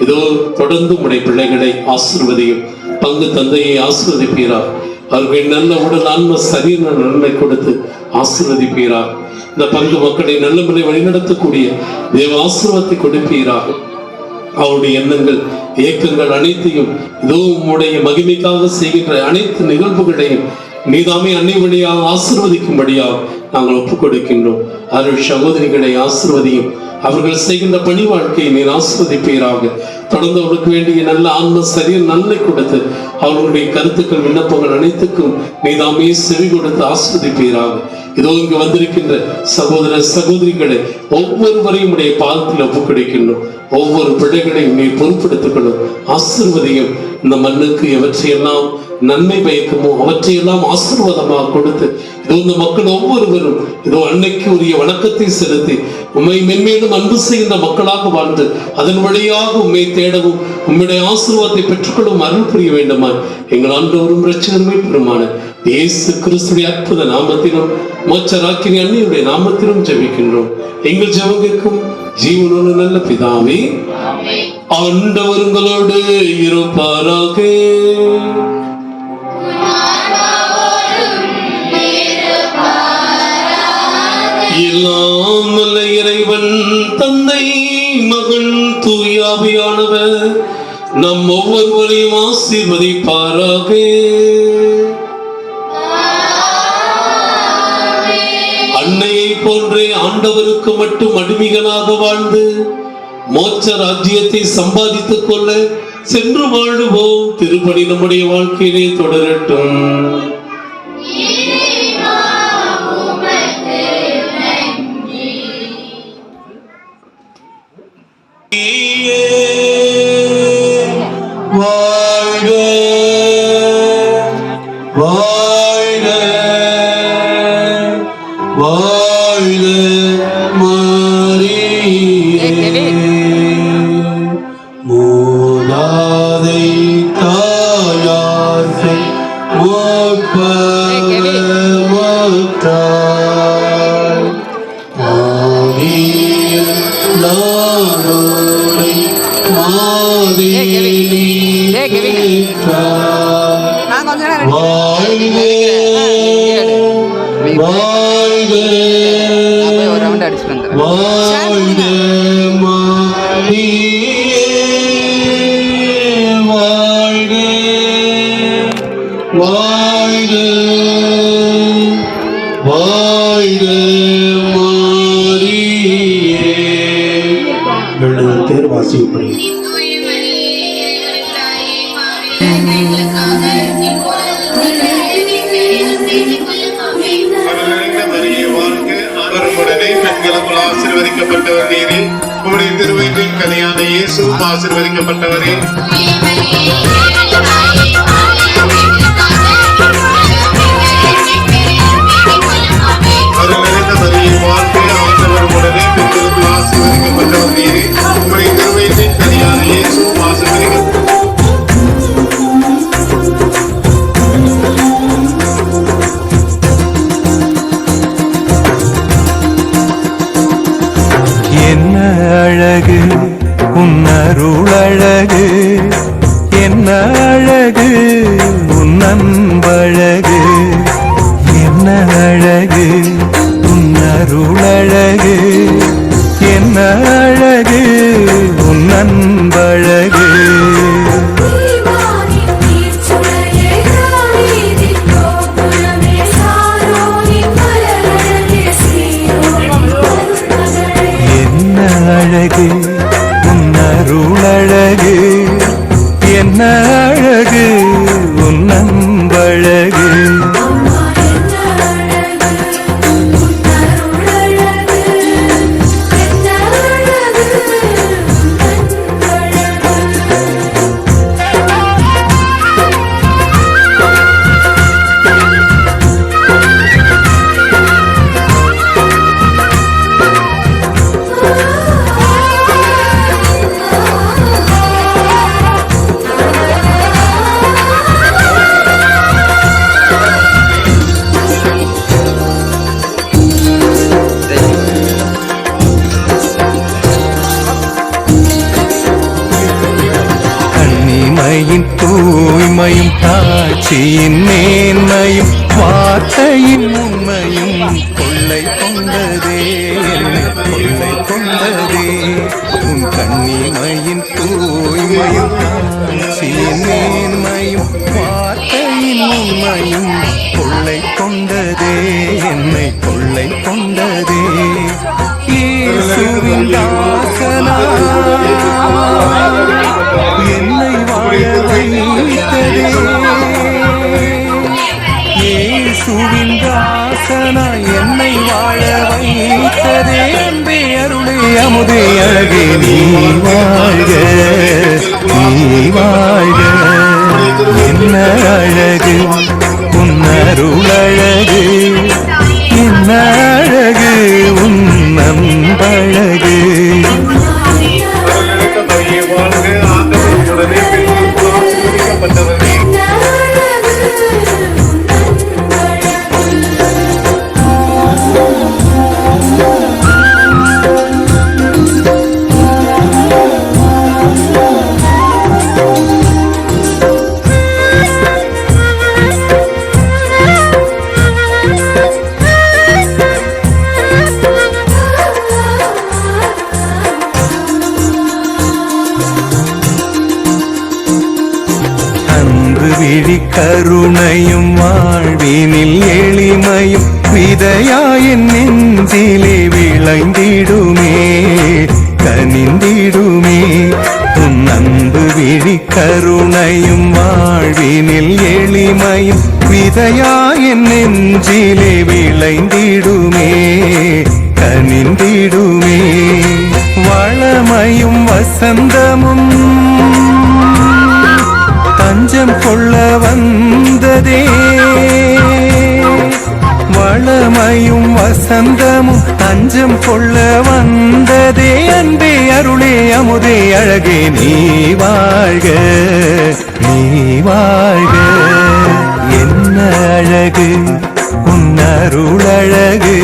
இதோ தொடர்ந்து உம்முடைய பிள்ளைகளை ஆசீர்வதியும், பங்கு தந்தையை ஆசீர்வதிப்பீரார், அவர்கள் நல்ல உடல் ஆன்ம சரீர நன்மை கொடுத்து ஆசீர்வதிப்பீரார். இந்த பங்கு மக்களை நல்ல முறை வழிநடத்தக்கூடிய தேவ ஆசீர்வாதத்தை கொடுப்பீராக. அவருடைய எண்ணங்கள் ஏக்கங்கள் அனைத்தையும் இதோ உம்முடைய மகிமைக்காக செய்கின்ற அனைத்து நிகழ்வுகளையும் நீதாமே அன்னை வழியாக ஆசீர்வதிக்கும்படியாக நாங்கள் ஒப்புக் கொடுக்கின்றோம். அருள் சகோதரிகளை ஆசீர்வதியும், அவர்கள் செய்கின்ற பணி வாழ்க்கையை நீர் ஆசீர்வதிப்பீராக. தொடர்ந்து அவர்களுக்கு வேண்டிய நல்ல ஆன்ம சரீர நன்மை கொடுத்து அவர்களுடைய கருத்துக்கள் விண்ணப்பங்கள் அனைத்துக்கும் நீதாமே செவி கொடுத்து ஆசீர்வதிப்பீராக. இதோ இங்கு வந்திருக்கின்ற சகோதர சகோதரிகளை ஒவ்வொருவரையும் உடைய பாதத்தில் ஒப்புக் கொடுக்கின்றோம். ஒவ்வொரு பிள்ளைகளையும் நீ பொறுப்படுத்திக் கொள்ளும், ஆசீர்வதியும். இந்த மண்ணுக்கு எவற்றையெல்லாம் நன்மை பயக்குமோ அவற்றையெல்லாம் ஆசீர்வாதமாக கொடுத்து இதோ இந்த மக்கள் ஒவ்வொருவரும் இதோ அன்னைக்கு உரிய வணக்கத்தை செலுத்தி உம்மை மென்மேலும் அன்பு செய்கின்ற மக்களாக வாழ்ந்து அதன் வழியாக உம்மை தேடவும் உம்முடைய ஆசீர்வாதத்தை பெற்றுக்கொள்ளும் அருள் புரிய வேண்டுமாய் எங்கள் ஆண்டவரும் இரட்சகருமே பெருமான இயேசு கிறிஸ்துவின் அற்புத நாமத்திலும் மோட்சராக்கினி அன்னையுடைய நாமத்திலும் ஜெபிக்கின்றோம். எங்கள் ஜெபங்களுக்கும் ஜீவனோடு நல்ல பிதாவே, ஆண்டவர் உங்களோடு இருப்பாராக. எல்லாம் வல்ல இறைவன் தந்தை மகன் தூய ஆவியானவர் நம் ஒவ்வொருவரையும் ஆசீர்வதிப்பாராக. அன்னையை போன்றே ஆண்டவருக்கு மட்டும் அடிமைகளாக வாழ்ந்து மோட்ச ராஜ்யத்தை சம்பாதித்துக் கொள்ள சென்று வாழுவோம். திருப்பணி நம்முடைய வாழ்க்கையிலே தொடரட்டும்.
வாழ்க வாழ்க வாழ்க மரியே, மூதாதை தாயாசை முற்பவத்தாய் ஆவியில் நானோரை தேர் வாசிப்படி
பெண்களுக்குள் ஆசீர்வதிக்கப்பட்டவர் நீரே. உம்முடைய திருவயிற்றின் கனியான இயேசுவும் ஆசீர்வதிக்கப்பட்டவரே. அருள் நிறைந்த மரியே, வாழ்க, ஆண்டவர் உடனே பெண்களுக்குள் ஆசீர்வதிக்கப்பட்டவர் நீரே. உம்முடைய திருவயிற்றின் கனியான இயேசுவும் ஆசீர்வதிக்கப்பட்டவர்.
என்ன அழகு உன்னருள் அழகு, என்ன அழகு உன் அன்பழகு, என்ன அழகு உன்னருள் அழகு, என்ன அழகு உன் அன்பழகு. அழகு உன்னருள் அழகு, என்ன அழகு உன் அன்பழகு. தூய்மையும் காட்சியின் மேன்மையும் வார்த்தையின் உண்மையும் கொள்ளை கொண்டதே, கொள்ளை கொண்டதே. உன் கண்ணிமையின் தூய்மையும் காட்சியின் மேன்மையும் வார்த்தையின் உண்மையும் கொள்ளை கொண்டதே, என்னை கொள்ளை கொண்டதே. இயேசுவின் தாசனா என்னை வாழ வைத்ததே, இயேசுவின் தாசனா என்னை வாழ வைத்ததே. அன்பே அருளே அமுதே அழகே நீ வாழ்க, நீ வாழ்க. என்ன அழகு உன் அருள் அழகு, என்ன அழகு உன் அன்பழகு. கருணையும் வாழ்வினில் எளிமையும் விதையாயின் நெஞ்சிலே விளைந்திடுமே, கனிந்திடுமே. உன் அன்பு விழி கருணையும் வாழ்வினில் எளிமையும் விதையாயின் நெஞ்சிலே விளைந்திடுமே, கனிந்திடுமே. வளமையும் வசந்தமும் தஞ்சம் கொள்ள வந்ததே, வளமையும் வசந்தமும் தஞ்சம் கொள்ள வந்ததே. அன்பே அருளே அமுதே அழகே நீ வாழ்க, நீ வாழ்க. என்ன அழகு உன் அருள் அழகு,